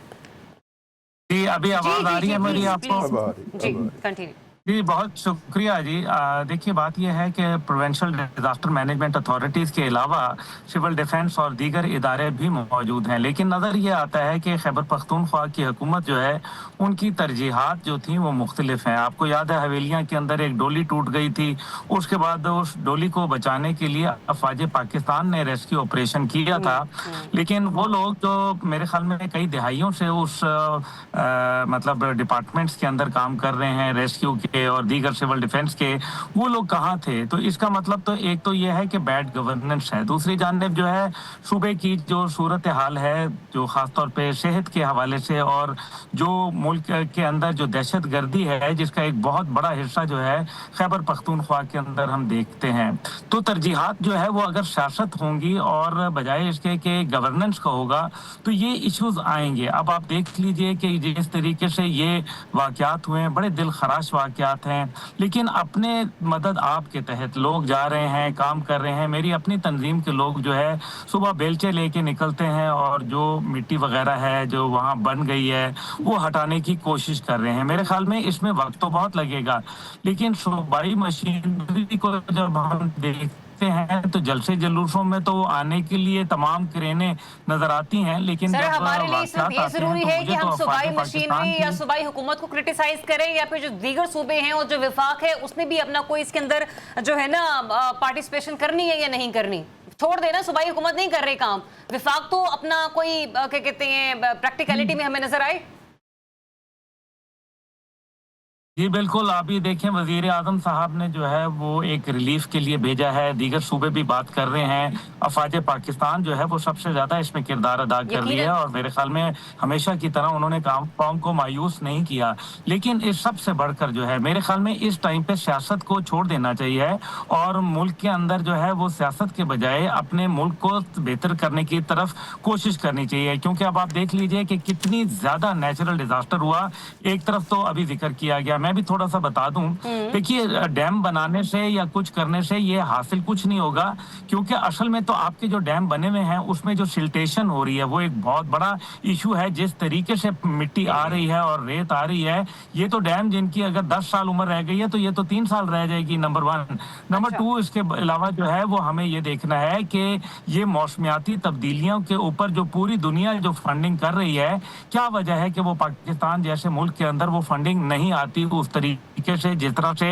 جی ابھی آواز آ رہی ہے میری آپ کو؟ جی کنٹینیو. جی بہت شکریہ جی. دیکھیے بات یہ ہے کہ پروونشل ڈیزاسٹر مینجمنٹ اتھارٹیز کے علاوہ سول ڈیفنس اور دیگر ادارے بھی موجود ہیں، لیکن نظر یہ آتا ہے کہ خیبر پختونخوا کی حکومت جو ہے ان کی ترجیحات جو تھیں وہ مختلف ہیں. آپ کو یاد ہے حویلیاں کے اندر ایک ڈولی ٹوٹ گئی تھی، اس کے بعد اس ڈولی کو بچانے کے لیے افواج پاکستان نے ریسکیو آپریشن کیا تھا، لیکن وہ لوگ جو میرے خیال میں کئی دہائیوں سے اس مطلب ڈپارٹمنٹس کے اندر کام کر رہے ہیں ریسکیو کے के और दीगर सिविल डिफेंस के, वो लोग कहाँ थे? तो इसका मतलब तो एक तो ये है कि बैड गवर्नेंस है। दूसरी जानिब जो है सूबे की जो सूरत हाल है, जो ख़ासतौर पे सेहत के हवाले से और जो मुल्क के अंदर जो दहशत गर्दी है, जिसका एक बहुत बड़ा हिस्सा जो है खैबर पख्तूनख्वा के अंदर हम देखते हैं। तो तरजीहात जो है वो अगर सियासत होंगी और बजाय इसके कि गवर्नेंस का होगा तो ये इश्यूज आएंगे। अब आप देख लीजिए कि जिस तरीके से ये वाक़यात हुए हैं, बड़े दिल खराश वाक़यात हैं, लेकिन अपने मदद आपके तहत लोग जा रहे हैं, काम कर रहे हैं। मेरी अपनी तंजीम के लोग जो है सुबह बेलचे लेके निकलते हैं और जो मिट्टी वगैरह है जो वहाँ बन गई है वो हटाने की कोशिश कर रहे हैं। मेरे ख्याल में इसमें वक्त तो बहुत लगेगा, लेकिन सूबाई मशीनरी को जब हम देखते हैं तो जलसे जुलूसों में तो आने के लिए तमाम क्रेनें नजर आती हैं, लेकिन सर जब हमारे लिए सिर्फ ये जरूरी है कि हम सूबाई मशीनरी या की सूबाई हुकूमत को क्रिटिसाइज करें, या फिर जो दीगर सूबे हैं और जो विफाक है उसने भी अपना कोई इसके अंदर जो है ना पार्टिसिपेशन करनी है या नहीं करनी? छोड़ देना, सूबाई हुकूमत नहीं कर रही काम, विफाक तो अपना कोई क्या कहते हैं प्रैक्टिकलिटी में हमें नजर आए। जी बिल्कुल, आप ये देखें वजीर आजम साहब ने जो है वो एक रिलीफ के लिए भेजा है, दीगर सूबे भी बात कर रहे हैं, अफवाज पाकिस्तान जो है वो सबसे ज्यादा इसमें किरदार अदा कर रही है और मेरे ख्याल में हमेशा की तरह उन्होंने कौम को मायूस नहीं किया। लेकिन इस सबसे बढ़कर जो है मेरे ख्याल में इस टाइम पे सियासत को छोड़ देना चाहिए और मुल्क के अंदर जो है वो सियासत के बजाय अपने मुल्क को बेहतर करने की तरफ कोशिश करनी चाहिए, क्योंकि अब आप देख लीजिए कि कितनी ज्यादा नेचुरल डिजास्टर हुआ। एक तरफ तो अभी जिक्र किया गया, मैं भी थोड़ा सा बता दूं, देखिए डैम बनाने से या कुछ करने से ये हासिल कुछ नहीं होगा, क्योंकि असल में तो आपके जो डैम बने हुए हैं उसमें जो सिल्टेशन हो रही है वो एक बहुत बड़ा इशू है। जिस तरीके से मिट्टी आ रही है और रेत आ रही है, ये तो डैम जिनकी अगर 10 साल उम्र रह गई है तो ये तो 3 साल रह जाएगी, नंबर 1। नंबर 2, इसके अलावा जो है वो हमें ये देखना है कि ये मौसमियाती तब्दीलियों के ऊपर जो पूरी दुनिया जो फंडिंग कर रही है, क्या वजह है कि वो पाकिस्तान जैसे मुल्क के अंदर वो फंडिंग नहीं आती उस तरीके से जिस तरह से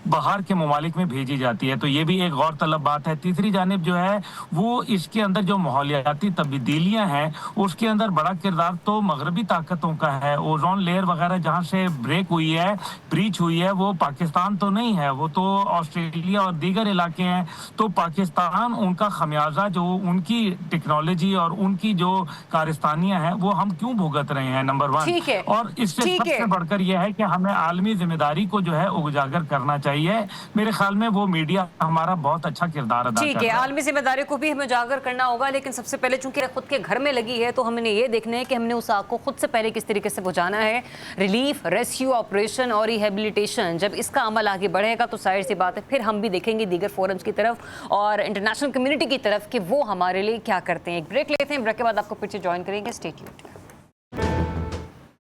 बाहर के ममालिक में भेजी जाती है। तो ये भी एक गौर तलब बात है। तीसरी जानिब जो है वो इसके अंदर जो माहौलियाती तब्दीलियां हैं उसके अंदर बड़ा किरदार तो मगरबी ताकतों का है। ओजोन लेयर वगैरह जहाँ से ब्रेक हुई है, ब्रीच हुई है, वो पाकिस्तान तो नहीं है, वो तो ऑस्ट्रेलिया और दीगर इलाके हैं। तो पाकिस्तान उनका खमियाजा जो उनकी टेक्नोलॉजी और उनकी जो कारस्तानियां हैं वो हम क्यों भुगत रहे हैं, नंबर 1। और इससे सबसे बढ़कर यह है कि हमें आलमी जिम्मेदारी को जो है उजागर करना चाहिए। मेरे ख्याल में वो मीडिया हमारा बहुत अच्छा किरदार अदा कर रहा है। आलमी जिम्मेदारी को भी हमें उजागर करना होगा, लेकिन सबसे पहले चूंकि खुद के घर में लगी है तो हमने ये देखना है कि हमने उस आग को खुद से पहले किस तरीके से बुझाना है। रिलीफ, रेस्क्यू ऑपरेशन और रिहेबिलिटेशन, जब इसका अमल आगे बढ़ेगा तो जाहिर सी बात है फिर हम भी देखेंगे दीगर फोरम्स की तरफ और इंटरनेशनल कम्युनिटी की तरफ कि वो हमारे लिए क्या करते हैं। एक ब्रेक लेते हैं, ब्रेक के बाद आपको फिर से ज्वाइन करेंगे। Stay tuned.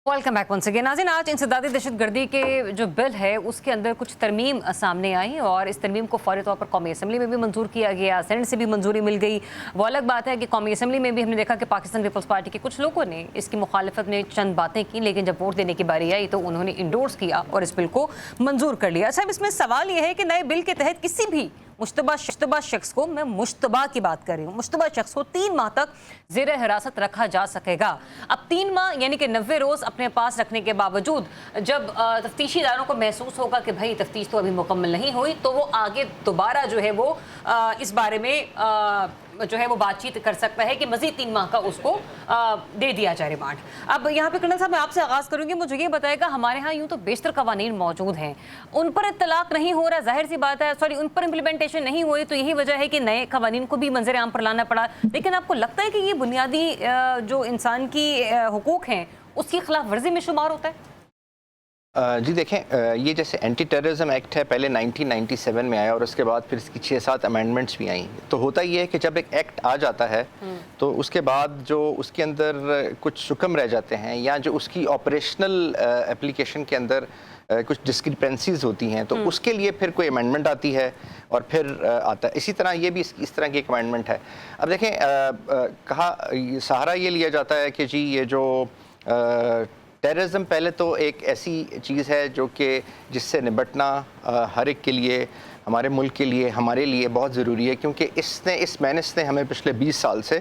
Welcome back once again. नाज़रीन, आज इंसदादी दहशतगर्दी के जो बिल है उसके अंदर कुछ तरमीम सामने आई और इस तरमीम को फौरी तौर पर कौमी असम्बली में भी मंजूर किया गया, सेनेट से भी मंजूरी मिल गई। वो अलग बात है कि कौमी असम्बली में भी हमने देखा कि पाकिस्तान पीपल्स पार्टी के कुछ लोगों ने इसकी मुखालफत में चंद बातें की, लेकिन जब वोट देने की बारी आई तो उन्होंने इंडोर्स किया और इस बिल को मंजूर कर लिया। अच्छा, इसमें सवाल यह है कि नए बिल के तहत किसी भी मुश्तबा शख्स को, मैं मुश्तबा की बात कर रही हूँ, मुश्तबा शख्स को 3 माह तक ज़ेर हिरासत रखा जा सकेगा। अब 3 माह यानी कि 90 रोज़ अपने पास रखने के बावजूद जब तफ्तीशी इदारों को महसूस होगा कि भाई तफ्तीश तो अभी मुकम्मल नहीं हुई, तो वो आगे दोबारा जो है वो इस बारे में जो है वो बातचीत कर सकता है कि मज़ीद 3 माह का उसको दे दिया जाए रिमांड। अब यहाँ पे कर्नल साहब मैं आपसे आगाज़ करूँगी, मुझे ये बताएगा, हमारे यहाँ यूँ तो बेशतर कवानीन मौजूद हैं, उन पर इत्तलाक नहीं हो रहा, जाहिर सी बात है, सॉरी उन पर इम्प्लीमेंटेशन नहीं हो रही, तो यही वजह है कि नए कवानीन को भी मंजर आम पर लाना पड़ा। लेकिन आपको लगता है कि ये बुनियादी जो इंसान की हुकूक हैं उसकी खिलाफ वर्जी में शुमार होता है? जी देखें, ये जैसे एंटी टेररिज्म एक्ट है, पहले 1997 में आया और उसके बाद फिर इसकी 6-7 अमेंडमेंट्स भी आई। तो होता ये है कि जब एक एक्ट आ जाता है तो उसके बाद जो उसके अंदर कुछ हुक्म रह जाते हैं या जो उसकी ऑपरेशनल एप्लीकेशन के अंदर कुछ डिस्क्रिपेंसीज होती हैं तो उसके लिए फिर कोई अमेंडमेंट आती है और फिर आता है। इसी तरह ये भी इस तरह की एक अमेंडमेंट है। अब देखें, कहा सहारा ये लिया जाता है कि जी ये जो टेररिज्म पहले तो एक ऐसी चीज़ है जो कि जिससे निपटना हर एक के लिए ہمارے ملک کے لیے, ہمارے لیے بہت ضروری ہے, کیونکہ اس مینس نے ہمیں پچھلے 20 سال سے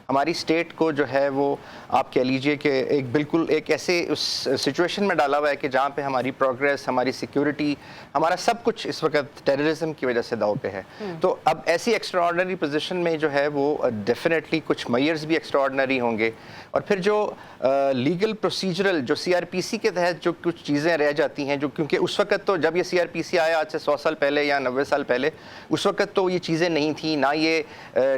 ہماری اسٹیٹ کو جو ہے وہ آپ کہہ لیجئے کہ بالکل ایک ایسے اس سچویشن میں ڈالا ہوا ہے کہ جہاں پہ ہماری پروگریس, ہماری سیکیورٹی, ہمارا سب کچھ اس وقت ٹیررزم کی وجہ سے داؤ پہ ہے. تو اب ایسی ایکسٹرا آرڈنری پوزیشن میں جو ہے وہ ڈیفینیٹلی کچھ میئرز بھی ایکسٹرا آرڈنری ہوں گے, اور پھر جو لیگل پروسیجرل جو CRPC کے تحت جو کچھ چیزیں رہ جاتی ہیں, جو کیونکہ اس وقت تو جب یہ CRPC آیا آج سے 100 سال پہلے یا 90 سال پہلے, اس وقت تو یہ چیزیں نہیں تھیں, نہ یہ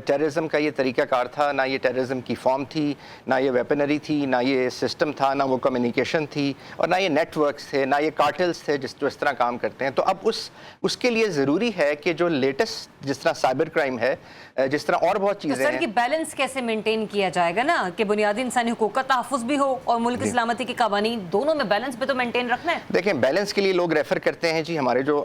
ٹیررزم کا یہ طریقہ کار تھا, نہ یہ ٹیررزم کی فارم تھی, نہ یہ ویپنری تھی, نہ یہ سسٹم تھا, نہ وہ کمیونیکیشن تھی, اور نہ یہ نیٹ ورکس تھے, نہ یہ کارٹلز تھے جو اس طرح کام کرتے ہیں. تو اب اس کے لیے ضروری ہے کہ جو لیٹسٹ جس طرح سائبر کرائم ہے, جس طرح اور بہت چیزیں ہیں, سر کی بیلنس کیسے مینٹین کیا جائے گا نا, کہ بنیادی انسانی حقوق کا تحفظ بھی ہو اور ملک کی سلامتی کے قوانین, دونوں میں بیلنس بھی تو مینٹین رکھنا ہے. دیکھیں بیلنس کے لیے لوگ ریفر کرتے ہیں جی ہمارے جو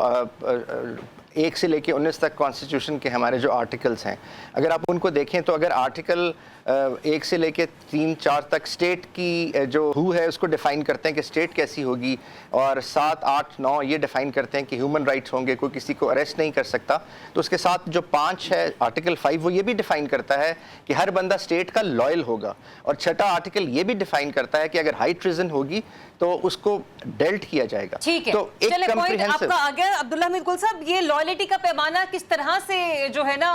1 سے لے کے 19 تک کانسٹیٹیوشن کے ہمارے جو آرٹیکلز ہیں, اگر آپ ان کو دیکھیں تو اگر آرٹیکل 1 سے لے کے 3-4 تک اسٹیٹ کی جو ہے اس کو ڈیفائن کرتے ہیں کہ اسٹیٹ کیسی ہوگی, اور 7, 8, 9 یہ ڈیفائن کرتے ہیں کہ ہیومن رائٹس ہوں گے, کوئی کسی کو اریسٹ نہیں کر سکتا. تو اس کے ساتھ جو 5 ہے آرٹیکل 5 وہ یہ بھی ڈیفائن کرتا ہے کہ ہر بندہ اسٹیٹ کا لائل ہوگا, اور 6واں آرٹیکل یہ بھی ڈیفائن کرتا ہے کہ اگر ہائی ٹریزن ہوگی تو اس کو ڈیلٹ کیا جائے گا. ٹھیک ہے, تو ایک چلے پوائنٹ آپ کا آ گیا. عبداللہ حمید گل صاحب, یہ لائلٹی کا پیمانہ کس طرح سے جو ہے نا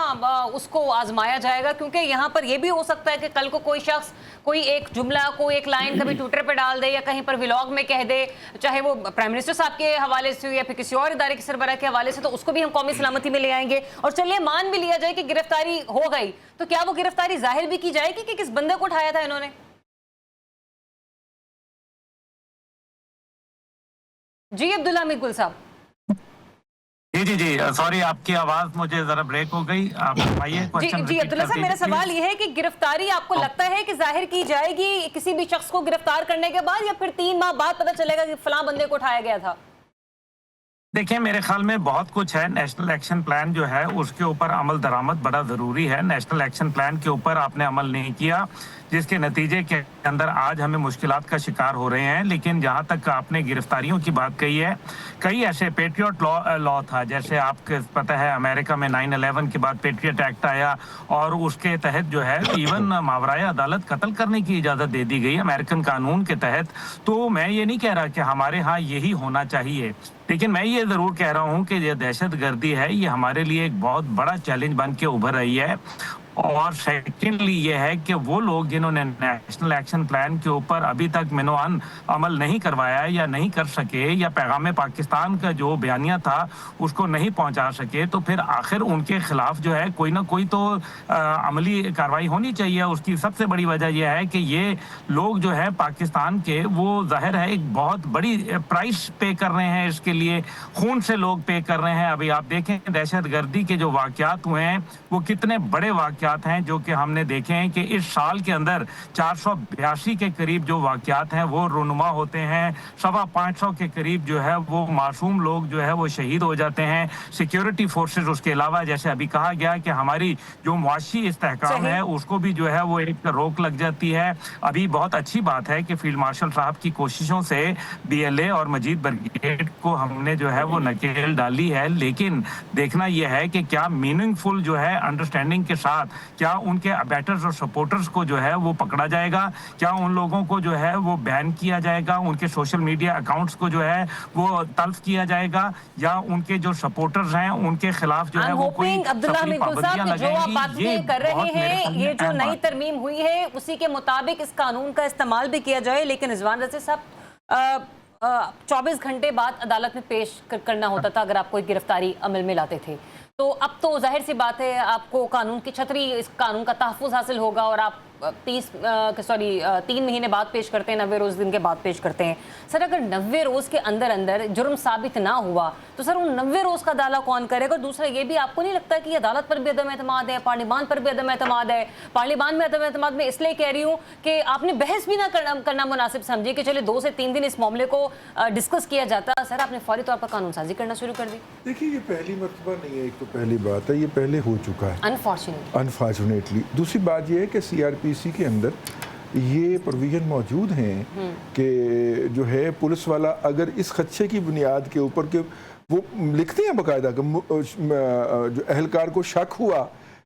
اس کو آزمایا جائے گا, کیونکہ یہاں پر یہ بھی ہو سکتا ہے کہ کل کو کوئی شخص کوئی ایک جملہ, کوئی ایک لائن کبھی ٹویٹر پہ ڈال دے یا کہیں پر ولاگ میں کہہ دے, چاہے وہ پرائم منسٹر صاحب کے حوالے سے ہو یا پھر کسی اور ادارے کے سربراہ کے حوالے سے, تو اس کو بھی ہم قومی سلامتی میں لے آئیں گے. اور چلیے مان بھی لیا جائے کہ گرفتاری ہو گئی, تو کیا وہ گرفتاری ظاہر بھی کی جائے گی کہ کس بندے کو اٹھایا تھا انہوں نے؟ جی عبداللہ حمید گل صاحب. جی سوری, آپ کی آواز مجھے ذرا بریک ہو گئی, آپ فرمائیے. جی عبداللہ صاحب, میرا سوال یہ ہے کہ گرفتاری آپ کو لگتا ہے کہ ظاہر کی جائے گی کسی بھی شخص کو گرفتار کرنے کے بعد, یا پھر 3 ماہ بعد پتہ چلے گا کہ فلاں بندے کو اٹھایا گیا تھا؟ دیکھیں میرے خیال میں بہت کچھ ہے. نیشنل ایکشن پلان جو ہے اس کے اوپر عمل درآمد بڑا ضروری ہے. نیشنل ایکشن پلان کے اوپر آپ نے عمل نہیں کیا, جس کے نتیجے کے اندر آج ہمیں مشکلات کا شکار ہو رہے ہیں. لیکن جہاں تک آپ نے گرفتاریوں کی بات کہی ہے, کئی ایسے پیٹریوٹ لا تھا, جیسے آپ کو پتہ ہے امریکہ میں 9/11 کے بعد پیٹریوٹ ایکٹ آیا, اور اس کے تحت جو ہے ایون ماورائے عدالت قتل کرنے کی اجازت دے دی گئی امریکن قانون کے تحت. تو میں یہ نہیں کہہ رہا کہ ہمارے ہاں یہی ہونا چاہیے, لیکن میں یہ ضرور کہہ رہا ہوں کہ یہ دہشت گردی ہے, یہ ہمارے لیے ایک بہت بڑا چیلنج بن کے ابھر رہی ہے. اور سیکنڈلی یہ ہے کہ وہ لوگ جنہوں نے نیشنل ایکشن پلان کے اوپر ابھی تک منوان عمل نہیں کروایا یا نہیں کر سکے, یا پیغام پاکستان کا جو بیانیہ تھا اس کو نہیں پہنچا سکے, تو پھر آخر ان کے خلاف جو ہے کوئی نہ کوئی تو عملی کارروائی ہونی چاہیے. اس کی سب سے بڑی وجہ یہ ہے کہ یہ لوگ جو ہے پاکستان کے, وہ ظاہر ہے ایک بہت بڑی پرائس پے کر رہے ہیں اس کے لیے, خون سے لوگ پے کر رہے ہیں. ابھی آپ دیکھیں دہشت گردی کے جو واقعات ہوئے ہیں وہ کتنے بڑے واقعات ہیں, جو کہ ہم نے دیکھے ہیں کہ اس سال کے اندر 482 کے قریب جو واقعات ہیں وہ رونما ہوتے ہیں, 550 کے قریب جو ہے وہ معصوم لوگ جو ہے وہ شہید ہو جاتے ہیں. سیکیورٹی فورسز اس کے علاوہ, جیسے ابھی کہا گیا کہ ہماری جو معاشی استحکام ہے اس کو بھی جو ہے وہ ایک روک لگ جاتی ہے. ابھی بہت اچھی بات ہے کہ فیلڈ مارشل صاحب کی کوششوں سے BLA اور مجید بریگیڈ کو ہم نے جو ہے وہ نکیل ڈالی ہے, لیکن دیکھنا یہ ہے کہ کیا میننگ فل جو ہے انڈرسٹینڈنگ کے ساتھ کیا ان کے ابیٹرز اور سپورٹرز کو جو ہے وہ پکڑا جائے گا, کیا ان لوگوں کو جو ہے وہ بین کیا جائے گا, ان کے سوشل میڈیا اکاؤنٹس کو جو ہے وہ تلف کیا جائے گا, یا ان کے جو سپورٹرز ہیں ان کے خلاف جو ہے وہ کوئی سختی پابندیاں لگائیں گی. جو آپ باتیں کر رہے ہیں, یہ جو نئی ترمیم ہوئی ہے اسی کے مطابق اس قانون کا استعمال بھی کیا جائے, لیکن رضوان رضی صاحب 24 گھنٹے بعد عدالت میں پیش کرنا ہوتا تھا اگر آپ کوئی گرفتاری عمل میں لاتے تھے. تو اب تو ظاہر سی بات ہے آپ کو قانون کی چھتری, اس قانون کا تحفظ حاصل ہوگا, اور آپ 3 مہینے بعد پیش کرتے ہیں, 90 روز دن کے بعد پیش کرتے ہیں. سر اگر 90 روز کے اندر جرم ثابت نہ ہوا تو سر ان 90 روز کا دالا کون کرے گا؟ دوسرا یہ بھی آپ کو نہیں لگتا کہ عدالت پر بھی عدم اعتماد ہے, پارلیمان پر بھی عدم اعتماد ہے؟ پارلیمان میں عدم اعتماد میں اس لیے کہہ رہی ہوں کہ آپ نے بحث بھی نہ کرنا مناسب سمجھی کہ چلے 2 سے 3 دن اس معاملے کو ڈسکس کیا جاتا. سر آپ نے فوری طور پر قانون سازی کرنا شروع کر دی. دیکھیے یہ پہلی مرتبہ نہیں ہے, ایک تو پہلی بات ہے, یہ پہلے ہو چکا ہے انفارچونیٹلی. دوسری بات یہ ہے کہ CRPC کے اندر ये प्रोविज़न मौजूद हैं कि जो है पुलिस वाला अगर इस खदशे की बुनियाद के ऊपर के वो लिखते हैं बाकायदा कि जो एहलकार को शक हुआ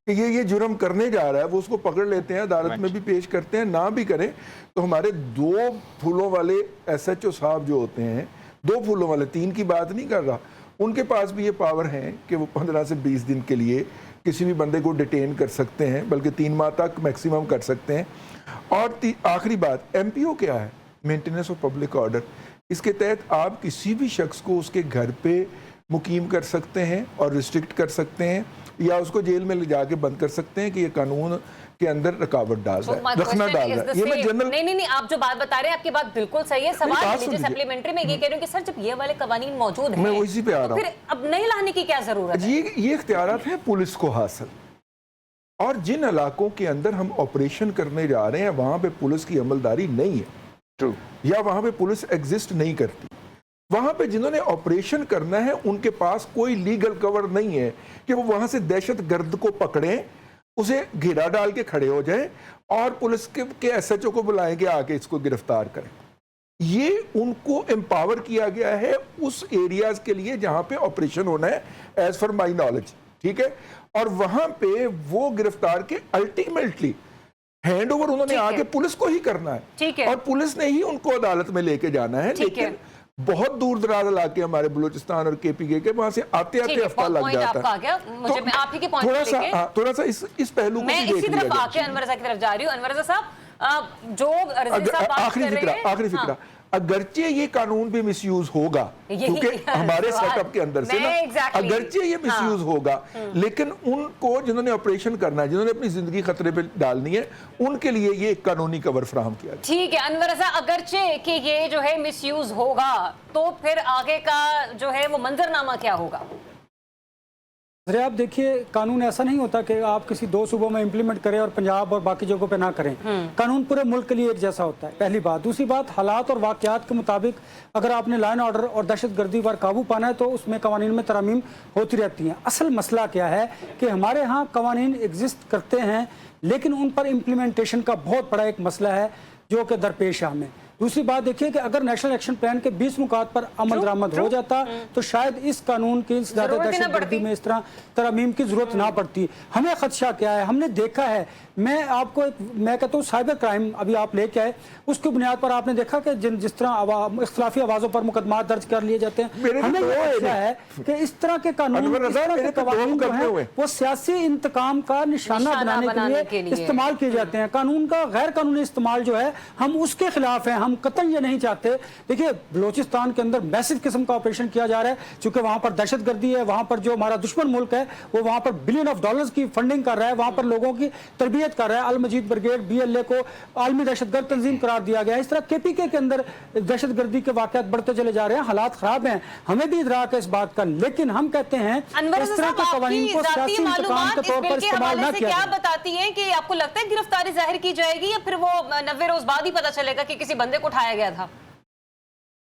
कि ये जुर्म करने जा रहा है, वो उसको पकड़ लेते हैं, अदालत में भी पेश करते हैं, ना भी करें तो हमारे 2 फूलों वाले SHO साहब जो होते हैं, 2 फूलों वाले, 3 की बात नहीं कर रहा, उनके पास भी ये पावर है कि वो 15 से 20 दिन के लिए किसी भी बंदे को डिटेन कर सकते हैं, बल्कि 3 माह तक मैक्सिमम कर सकते हैं। और आखिरी बात, MPO क्या है? Maintenance of public order. इसके तहत आप किसी भी शख्स को उसके घर पे मुकीम कर सकते हैं और रिस्ट्रिक्ट कर सकते हैं, या उसको जेल में ले जाके बंद कर सकते हैं कि ये कानून के अंदर रुकावट डाल रहा है, रखना डाल रहा है। ये मैं जनरल नहीं, आप जो बात बता रहे हैं आपकी बात बिल्कुल सही है। सवाल लीजिए सप्लीमेंट्री में ये कह रहे हैं कि सर जब ये वाले कवानीन मौजूद हैं, मैं इसी पे आ रहा हूं, फिर अब नहीं लाने की क्या जरूरत है? ये इख्तियारात हैं पुलिस को हासिल, और जिन इलाकों के अंदर हम ऑपरेशन करने जा रहे हैं वहां पे पुलिस की अमलदारी नहीं है, ट्रू, या वहां पे पुलिस एग्जिस्ट नहीं करती, वहां पे जिन्होंने ऑपरेशन करना है उनके पास कोई लीगल कवर नहीं है कि वो वहां से दहशत गर्द को पकड़ें, उसे घेरा डाल के खड़े हो जाएं और पुलिस के SHO को बुलाएं कि आके इसको गिरफ्तार करें। ये उनको एम्पावर किया गया है उस एरियाज के लिए जहां पे ऑपरेशन होना है, एज फॉर माई नॉलेज, ठीक है, और वहां पे वो गिरफ्तार के अल्टीमेटली हैंड ओवर उन्होंने आगे पुलिस को ही करना है, ठीक है, और पुलिस ने ही उनको अदालत में लेके जाना है। लेकिन बहुत दूर दराज इलाके हमारे बलूचिस्तान और KPK के, वहां से आते आते हफ्ता लग जाता है। मुझे मैं आप ही के पॉइंट थोड़ा सा इस पहलू को मैं भी देख इसी तरफ आके अनवर रज़ा की तरफ जा रही हूँ। अनवर रज़ा साहब, जो रज़ी साहब बात कर रहे हैं, आखिरी फिक्रा, अगरचे ये कानून भी मिसयूज होगा क्योंकि हमारे सेटअप के अंदर से ना, अगरचे ये मिसयूज होगा, लेकिन उनको जिन्होंने ऑपरेशन करना है, जिन्होंने अपनी जिंदगी खतरे पे डालनी है, उनके लिए ये एक कानूनी कवर फराहम किया गया। ठीक है अनवर रज़ा, अगरचे कि ये जो है मिसयूज होगा तो फिर आगे का जो है वो मंजरनामा क्या होगा? अरे आप देखिए, कानून ऐसा नहीं होता कि आप किसी 2 सूबों में इंप्लीमेंट करें और पंजाब और बाकी जगहों पे ना करें। कानून पूरे मुल्क के लिए एक जैसा होता है, पहली बात। दूसरी बात, हालात और वाक़यात के मुताबिक अगर आपने लाइन ऑर्डर और दहशत गर्दी पर काबू पाना है तो उसमें कवानीन में तरमीम होती रहती हैं। असल मसला क्या है कि हमारे यहाँ कवानीन एग्जिस्ट करते हैं, लेकिन उन पर इम्प्लीमेंटेशन का बहुत बड़ा एक मसला है जो कि दरपेश है हमें। दूसरी बात देखिए कि अगर नेशनल एक्शन प्लान के 20 नुकात पर अमल दरामद हो जाता तो शायद इस कानून की ज़्यादा दहशतगर्दी में इस तरह तरमीम की जरूरत ना पड़ती। हमें खदशा क्या है, हमने देखा है, मैं कहता हूँ साइबर क्राइम अभी आप लेके आए, उसकी बुनियाद पर आपने देखा कि जिस तरह इख्तिलाफी आवाज़ों पर मुकदमा दर्ज कर लिए जाते हैं। हमें ये खदशा है कि इस तरह के कानून जो है वो सियासी इंतकाम का निशाना बनाने के लिए इस्तेमाल किए जाते हैं। कानून का गैर कानूनी इस्तेमाल जो है हम उसके खिलाफ हैं, हम कतई ये नहीं चाहते। देखिए बलूचिस्तान के अंदर मैसिव किस्म का ऑपरेशन किया जा रहा है, क्योंकि वहां पर दहशतगर्दी है, वहां पर जो हमारा दुश्मन मुल्क है वो वहां पर बिलियन ऑफ डॉलर्स की फंडिंग कर रहा है, वहां पर लोगों की तरबियत कर रहा है। अल मजीद ब्रिगेड BLA को आलमी दहशतगर्द तंजीम करार दिया गया है। इस तरह KPK के अंदर दहशतगर्दी के वाकयात बढ़ते चले जा रहे हैं, हालात खराब हैं, हमें भी इदराक है इस बात का, लेकिन हम कहते हैं इस तरह के कवानीन को सियासी इंतकाम के तौर पर इस्तेमाल न किया जाए। क्या बताती हैं कि आपको लगता है गिरफ्तारी जाहिर की जाएगी या फिर वो 90 रोज बाद ही पता चलेगा कि किसी बंदे को उठाया गया था?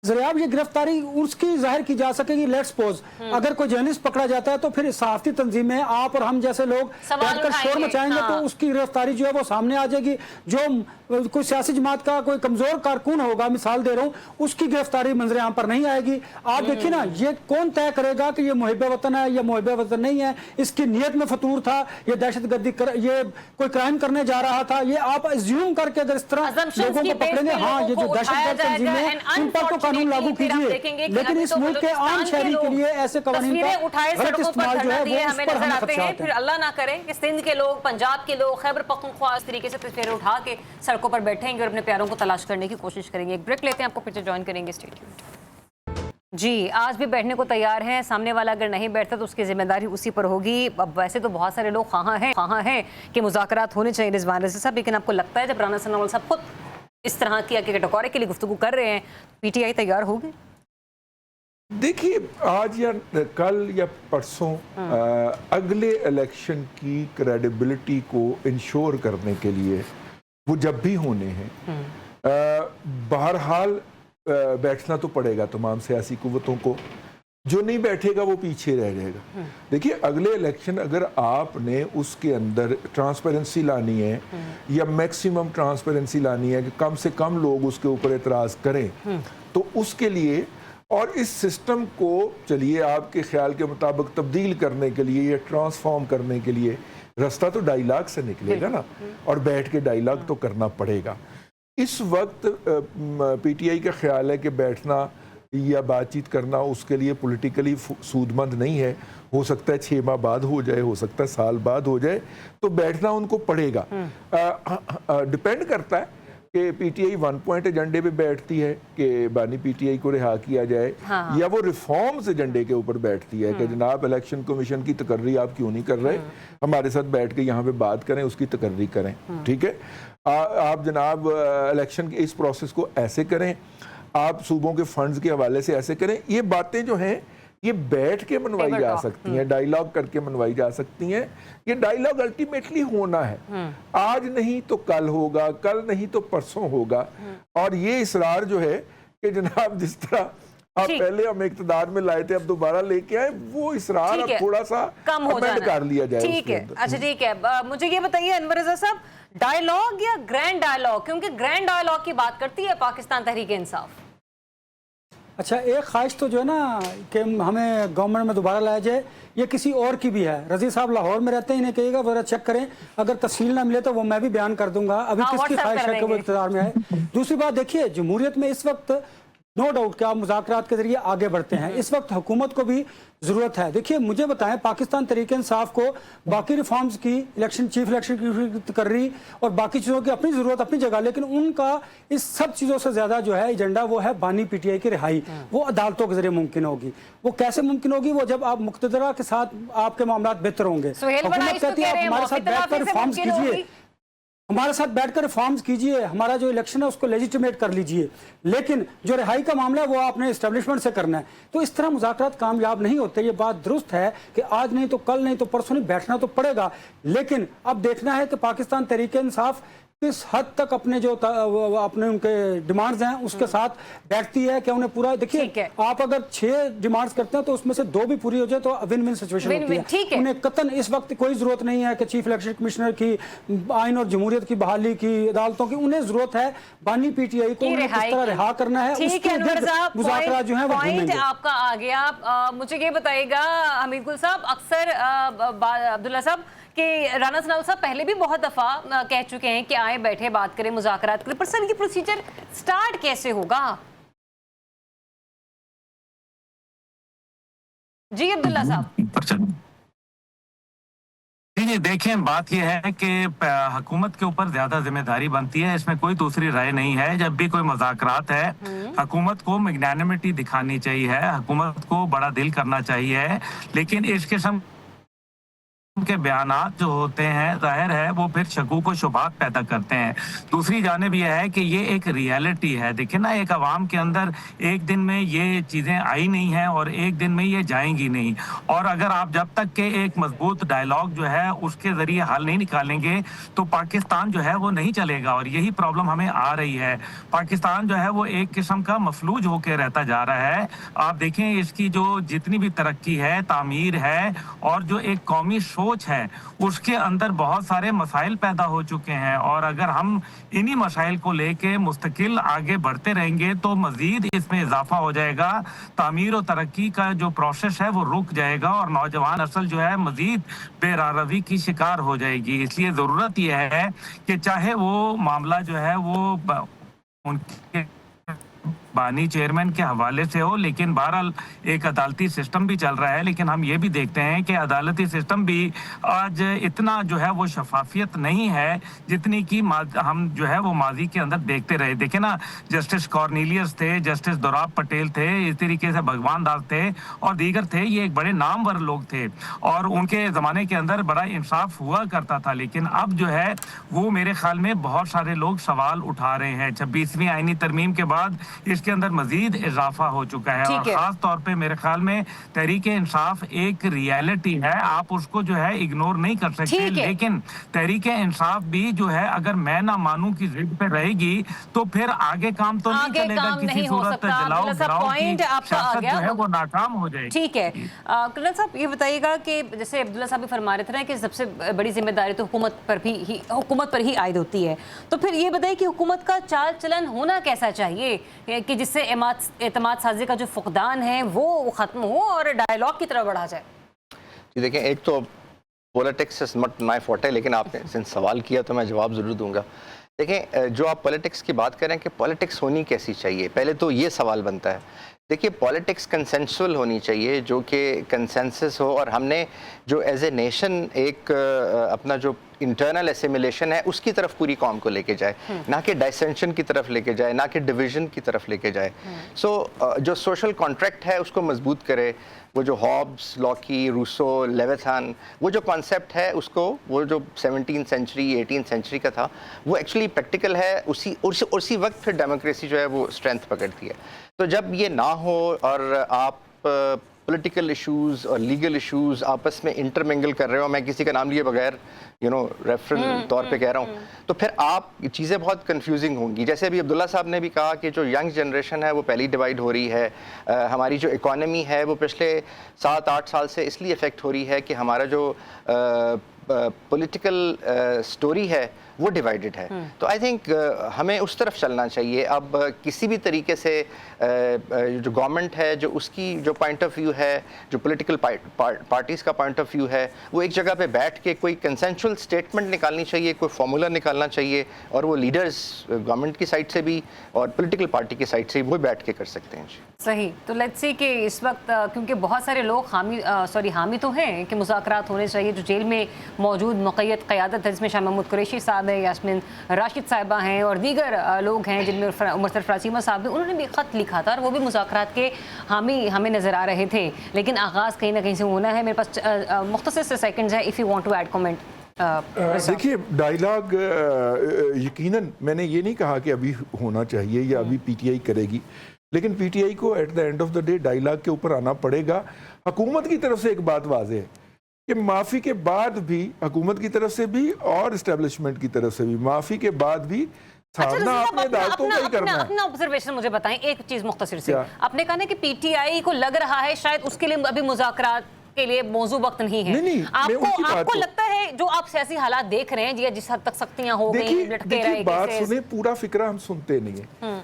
ज़रियाब, ये गिरफ्तारी उसकी जाहिर की जा सकेगी। लेट्स सपोज अगर कोई जर्नलिस्ट पकड़ा जाता है तो फिर सहाफ़ती तंजीमें, आप और हम जैसे लोग बैठकर शोर मचाएंगे तो उसकी गिरफ्तारी जो है वो सामने आ जाएगी। जो कोई सियासी जमात का कोई कमजोर कारकुन होगा, मिसाल दे रहा हूँ, उसकी गिरफ्तारी मंजर आम पर नहीं आएगी। आप देखिए ना, ये कौन तय करेगा कि ये मुहिब वतन है या मुहिब वतन नहीं है, इसकी नीयत में फतूर था, ये दहशतगर्दी ये कोई क्राइम करने जा रहा था, ये आप अज्यूम करके अगर इस तरह लोगों को पकड़ेंगे, हाँ ये जो दहशतगर्द तंजीमें हैं इन पर तो कानून लागू कीजिए, लेकिन इस मुल्क के आम शहरी के लिए ऐसे कानून का गलत इस्तेमाल जो है वो उस पर हमें खदशा है। फिर अल्लाह ना करे कि सिंध के लोग, पंजाब के लोग, खैबर पख्तूनख्वा इस तरीके से तस्वीरें उठा के सड़कों पर बैठेंगे और अपने प्यारों को तलाश करने की कोशिश करेंगे। एक ब्रेक लेते हैं, आपको फिर से ज्वाइन करेंगे। Stay tuned. जी, आज भी बैठने को तैयार हैं, सामने वाला अगर नहीं बैठता तो उसकी जिम्मेदारी उसी पर होगी। अब वैसे तो बहुत सारे लोग ख़वाह हैं कि मुज़ाकरात होने चाहिए रिजवान रज़ी साहब, लेकिन आपको लगता है जब राना सनाउल्लाह साहब खुद इस तरह की कटोरे के लिए गुफ्तगू कर रहे हैं, PTI तैयार होगी? देखिए, आज या कल या परसों अगले इलेक्शन की क्रेडिबिलिटी को इंश्योर करने के लिए वो जब भी होने हैं, बहरहाल बैठना तो पड़ेगा तमाम सियासी कुव्वतों को, जो नहीं बैठेगा वो पीछे रह जाएगा। देखिए अगले इलेक्शन अगर आपने उसके अंदर ट्रांसपेरेंसी लानी है या मैक्सिमम ट्रांसपेरेंसी लानी है कि कम से कम लोग उसके ऊपर एतराज़ करें, तो उसके लिए और इस सिस्टम को चलिए आपके ख्याल के मुताबिक तब्दील करने के लिए या ट्रांसफॉर्म करने के लिए रास्ता तो डायलॉग से निकलेगा ना, और बैठ के डायलॉग तो करना पड़ेगा। इस वक्त पीटीआई का ख्याल है कि बैठना या बातचीत करना उसके लिए पॉलिटिकली सूदमंद नहीं है। हो सकता है 6 माह बाद हो जाए, हो सकता है साल बाद हो जाए, तो बैठना उनको पड़ेगा। डिपेंड करता है कि पीटीआई 1 पॉइंट एजेंडे पे बैठती है कि बानी पीटीआई को रिहा किया जाए, या वो रिफॉर्म्स एजेंडे के ऊपर बैठती है कि जनाब इलेक्शन कमीशन की तकर्री आप क्यों नहीं कर रहे, हमारे साथ बैठ के यहाँ पे बात करें, उसकी तकर्री करें। ठीक है, आप जनाब इलेक्शन के इस प्रोसेस को ऐसे करें, आप सूबों के फंड्स के हवाले से ऐसे करें। ये बातें जो हैं ये बैठ के मनवाई जा सकती हैं, डायलॉग करके मनवाई जा सकती हैं। ये डायलॉग अल्टीमेटली होना है, आज नहीं तो कल होगा, कल नहीं तो परसों होगा। और ये इसरार जो है कि जनाब जिस तरह आप पहले हम इक़्तिदार में लाए थे अब दोबारा लेके आए, वो इसरार अब थोड़ा सा कम हो जाना कर लिया जाए। ठीक है, अच्छा ठीक है। मुझे ये बताइए अनवर रज़ा साहब, डायलॉग या ग्रैंड डायलॉग, क्योंकि ग्रैंड डायलॉग की बात करती है पाकिस्तान तहरीक इंसाफ। अच्छा, एक ख्वाहिश तो जो है ना कि हमें गवर्नमेंट में दोबारा लाया जाए, ये किसी और की भी है। रज़ी साहब लाहौर में रहते हैं, इन्हें कहिएगा ज़रा चेक करें, अगर तफसील ना मिले तो वो मैं भी बयान कर दूंगा। अभी किसकी ख्वाहिश है कि वो इक़्तिदार में है। दूसरी बात देखिए, जमहूरियत में इस वक्त नो डाउट कि आप मुज़ाकरात के जरिए आगे बढ़ते हैं, इस वक्त हुकूमत को भी ज़रूरत है। देखिए मुझे बताएं, पाकिस्तान तहरीक इंसाफ को बाकी रिफॉर्म्स की, इलेक्शन, चीफ इलेक्शन की कर रही और बाकी चीज़ों की अपनी ज़रूरत अपनी जगह, लेकिन उनका इस सब चीज़ों से ज़्यादा जो है एजेंडा वो है बानी पीटीआई की रिहाई। वो अदालतों के जरिए मुमकिन होगी। वो कैसे मुमकिन होगी? वो जब आप मुक़्तदरा के साथ आपके मामला बेहतर होंगे। हुकूमत कहती है आप हमारे साथ बैठकर रिफॉर्म्स कीजिए, हमारे साथ बैठकर रिफॉर्म्स कीजिए, हमारा जो इलेक्शन है उसको लेजिटिमेट कर लीजिए, लेकिन जो रिहाई का मामला है वो आपने एस्टेब्लिशमेंट से करना है। तो इस तरह मुज़ाकरात कामयाब नहीं होते। ये बात दुरुस्त है कि आज नहीं तो कल नहीं तो परसों नहीं बैठना तो पड़ेगा, लेकिन अब देखना है कि पाकिस्तान तहरीक इंसाफ किस हद तक अपने जो अपने उनके डिमांड्स हैं उसके साथ बैठती है कि उन्हें पूरा। देखिए आप अगर 6 डिमांड्स करते हैं तो उसमें से 2 भी पूरी हो जाए तो विन विन सिचुएशन होती है। उन्हें कतन इस वक्त कोई जरूरत नहीं है कि चीफ इलेक्शन कमिश्नर की, आइन और जमहूरियत की बहाली की, अदालतों की। उन्हें जरूरत है बानी पीटीआई को किस तरह रिहा करना है। मुज़ाकरा जो है वो आपका आ गया। मुझे ये बताइएगा हमीद गुल साहब, अक्सर अब्दुल्ला साहब कि राना सनाउल साहब पहले भी बहुत दफ़ा कह चुके हैं कि आए बैठे बात करें, मुज़ाकरात करें, पर सर ये प्रोसीजर स्टार्ट कैसे होगा? जी अब्दुल्ला साहब। जी देखें, बात यह है कि हुकूमत के ऊपर ज्यादा जिम्मेदारी बनती है, इसमें कोई दूसरी राय नहीं है। जब भी कोई मुज़ाकरात है हुकूमत को मैग्नानिमिटी दिखानी चाहिए, हुकूमत को बड़ा दिल करना चाहिए, लेकिन इस किस्म के बयानात जो होते हैं जाहिर है वो फिर शकूक व शुबात पैदा करते हैं। दूसरी जानिब यह है कि ये एक रियलिटी है। देखिए ना, एक अवाम के अंदर एक दिन में ये चीज़ें आई नहीं हैं और एक दिन में ये जाएंगी नहीं। और अगर आप जब तक के एक मजबूत डायलॉग जो है उसके ज़रिए हल नहीं निकालेंगे तो पाकिस्तान जो है वो नहीं चलेगा। और यही प्रॉब्लम हमें आ रही है। पाकिस्तान जो है वो एक किस्म का मफलूज होकर रहता जा रहा है। आप देखें इसकी जो जितनी भी तरक्की है, तामीर है और जो एक कौमी सोच है उसके अंदर बहुत सारे मसाइल पैदा हो चुके हैं। और अगर हम इन्हीं मसाइल को लेके मुस्तकिल आगे बढ़ते रहेंगे तो मजीद इसमें इजाफा हो जाएगा। तामीर और तरक्की का जो प्रोसेस है वो रुक जाएगा और नौजवान नस्ल जो है मजीद बेरारवी की शिकार हो जाएगी। इसलिए ज़रूरत यह है कि चाहे वो मामला जो है वो उनके बानी चेयरमैन के हवाले से हो, लेकिन बहरहाल एक अदालती सिस्टम भी चल रहा है। लेकिन हम ये भी देखते हैं कि अदालती सिस्टम भी आज इतना जो है वो शफाफियत नहीं है जितनी कि हम जो है वो माजी के अंदर देखते रहे। देखे ना, जस्टिस कॉर्नेलियस थे, जस्टिस दोराब पटेल थे, इस तरीके से भगवान दास थे और दीगर थे। ये एक बड़े नामवर लोग थे और उनके ज़माने के अंदर बड़ा इंसाफ हुआ करता था। लेकिन अब जो है वो मेरे ख्याल में बहुत सारे लोग सवाल उठा रहे हैं। 26वीं आईनी तरमीम के बाद इस इसके अंदर मजीद इजाफा हो चुका है। और खास तौर पे मेरे ख्याल में तहरीक इंसाफ एक रियलिटी है, आप उसको जो है इग्नोर नहीं कर सकते, लेकिन तहरीक इंसाफ भी जो है अगर मैं ना मानूं की जिद पे रहेगी तो फिर आगे काम तो नहीं चलेगा, किसी सूरत जलाओ गिराओ की सियासत जो है वो नाकाम हो जाएगी। ठीक है, कर्नल साहब ये बताइएगा कि जैसे अब्दुल्ला साहब भी फरमा रहे थे ना कि सबसे बड़ी जिम्मेदारी तो हुकूमत पर ही आयद होती है, तो फिर ये बताइए कि हुकूमत का चाल चलन होना कैसा चाहिए कि जिससे एतमाद साजी का जो फुकदान है वो ख़त्म हो और डायलॉग की तरफ बढ़ा जाए। जी देखें, एक तो politics is not my forte, लेकिन आपने सिंस सवाल किया तो मैं जवाब ज़रूर दूंगा। देखें, जो आप पॉलिटिक्स की बात करें कि पॉलिटिक्स होनी कैसी चाहिए, पहले तो ये सवाल बनता है। देखिए, पॉलिटिक्स कंसेंसुअल होनी चाहिए, जो कि कंसेंसस हो, और हमने जो एज ए नेशन एक अपना जो इंटरनल एसिमिलेशन है उसकी तरफ पूरी कौम को लेके जाए, ना कि डाइसेंशन की तरफ लेके जाए, ना कि डिवीजन की तरफ लेके जाए। सो जो सोशल कॉन्ट्रैक्ट है उसको मजबूत करे। वो जो हॉब्स, लॉकी, रूसो, लेविथान, वो जो कॉन्सेप्ट है उसको, वो जो 17th सेंचुरी 18th सेंचुरी का था, वो एक्चुअली प्रैक्टिकल है। उसी वक्त फिर डेमोक्रेसी जो है वो स्ट्रेंथ पकड़ती है। तो जब ये ना हो और आप पॉलिटिकल इश्यूज और लीगल इश्यूज आपस में इंटरमिंगल कर रहे हो, मैं किसी का नाम लिए बगैर रेफरल तौर पे कह रहा हूँ, तो फिर आप ये चीज़ें बहुत कंफ्यूजिंग होंगी। जैसे अभी अब्दुल्ला साहब ने भी कहा कि जो यंग जनरेशन है वो पहली डिवाइड हो रही है। हमारी जो इकॉनमी है वो पिछले 7-8 साल से इसलिए इफ़ेक्ट हो रही है कि हमारा जो पॉलिटिकल स्टोरी है वो डिवाइडेड है। तो आई थिंक हमें उस तरफ चलना चाहिए। अब किसी भी तरीके से जो गवर्नमेंट है, जो उसकी जो पॉइंट ऑफ व्यू है, जो पॉलिटिकल पार्टीज़ का पॉइंट ऑफ व्यू है, वो एक जगह पे बैठ के कोई कंसेंशुअल स्टेटमेंट निकालनी चाहिए, कोई फार्मूला निकालना चाहिए, और वो लीडर्स गवर्नमेंट की साइड से भी और पॉलिटिकल पार्टी की साइड से भी वो बैठ के कर सकते हैं। सही। तो लेट्स सी कि इस वक्त क्योंकि बहुत सारे लोग हामी तो हैं कि मुज़ाकरात होने चाहिए, जो जेल में मौजूद मुक़य्यद क़यादत है, जिसमें शाह महमूद कुरैशी साहब है, यास्मीन राशिद साहिबा हैं और दीगर लोग हैं, जिनमें उमर सरफराज चीमा साहब भी, उन्होंने भी ख़त लिखा था और वो भी मुज़ाकरात के हामी हमें नज़र आ रहे थे। लेकिन आगाज़ कहीं ना कहीं से होना है। मेरे पास मुख्तसर से सेकंड्स है, if you want to add comment. देखिए, डायलॉग यकीनन मैंने ये नहीं कहा कि अभी होना चाहिए या अभी पीटीआई करेगी, लेकिन पीटीआई को at the end of the day dialogue के ऊपर आना पड़ेगा। हुकूमत की तरफ से एक बात वाज़ेह है कि माफ़ी के बाद भी, हुकूमत की तरफ से भी और इस्टेब्लिशमेंट की तरफ से भी, माफ़ी के बाद भी सामना आपने अदालतों का ही करना है। अपना ऑब्जर्वेशन मुझे बताएं एक चीज़ मुख्तसर से। आपने कहा ना कि पीटीआई को लग रहा है शायद उसके लिए अभी मुज़ाकरात के लिए मौजू वक्त नहीं है। नहीं, आपको लगता है जो आप सियासी हालात देख रहे हैं, जिस हद तक सख्तियां हो गई, देखिए बात सुने, पूरा फिक्रा हम सुनते नहीं है।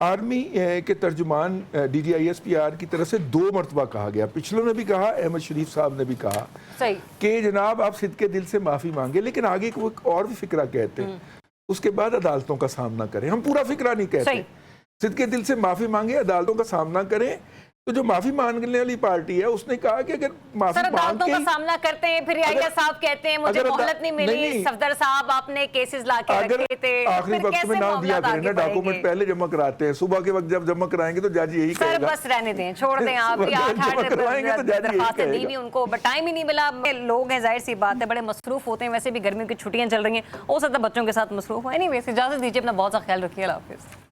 आर्मी के तर्जुमान DGISPR की तरफ से 2 मरतबा कहा गया, पिछलों ने भी कहा, अहमद शरीफ साहब ने भी कहा कि जनाब आप सिद्ध के दिल से माफ़ी मांगे, लेकिन आगे को और भी फिक्रा कहते हैं, उसके बाद अदालतों का सामना करें। हम पूरा फिक्रा नहीं कहते, सिद्ध के दिल से माफ़ी मांगे, अदालतों का सामना करें। तो जो माफी मांगने वाली पार्टी है उसने कहा कि अगर माफी अदालतों का सामना करते हैं, फिर याहिया साहब कहते हैं मुझे मोहलत नहीं मिली, सफदर साहब आपने केसेस लाके रखे थे, आखिरी वक्त में ना दिया करें ना, डॉक्यूमेंट पहले जमा कराते हैं, सुबह के वक्त जब जमा कराएंगे तो जज यही कहेगा बस रहने दें, छोड़ दें आप, दरखास्तें दी भी उनको, बट टाइम ही नहीं मिला। लोग हैं, जाहिर सी बात है, बड़े मसरूफ होते हैं, वैसे भी गर्मियों की छुट्टियां चल रही हैं, हो सकता है बच्चों के साथ मसरूफ हो। एनीवेज इजाजत दीजिए, अपना बहुत सा ख्याल रखिए, अल्लाह हाफिज़।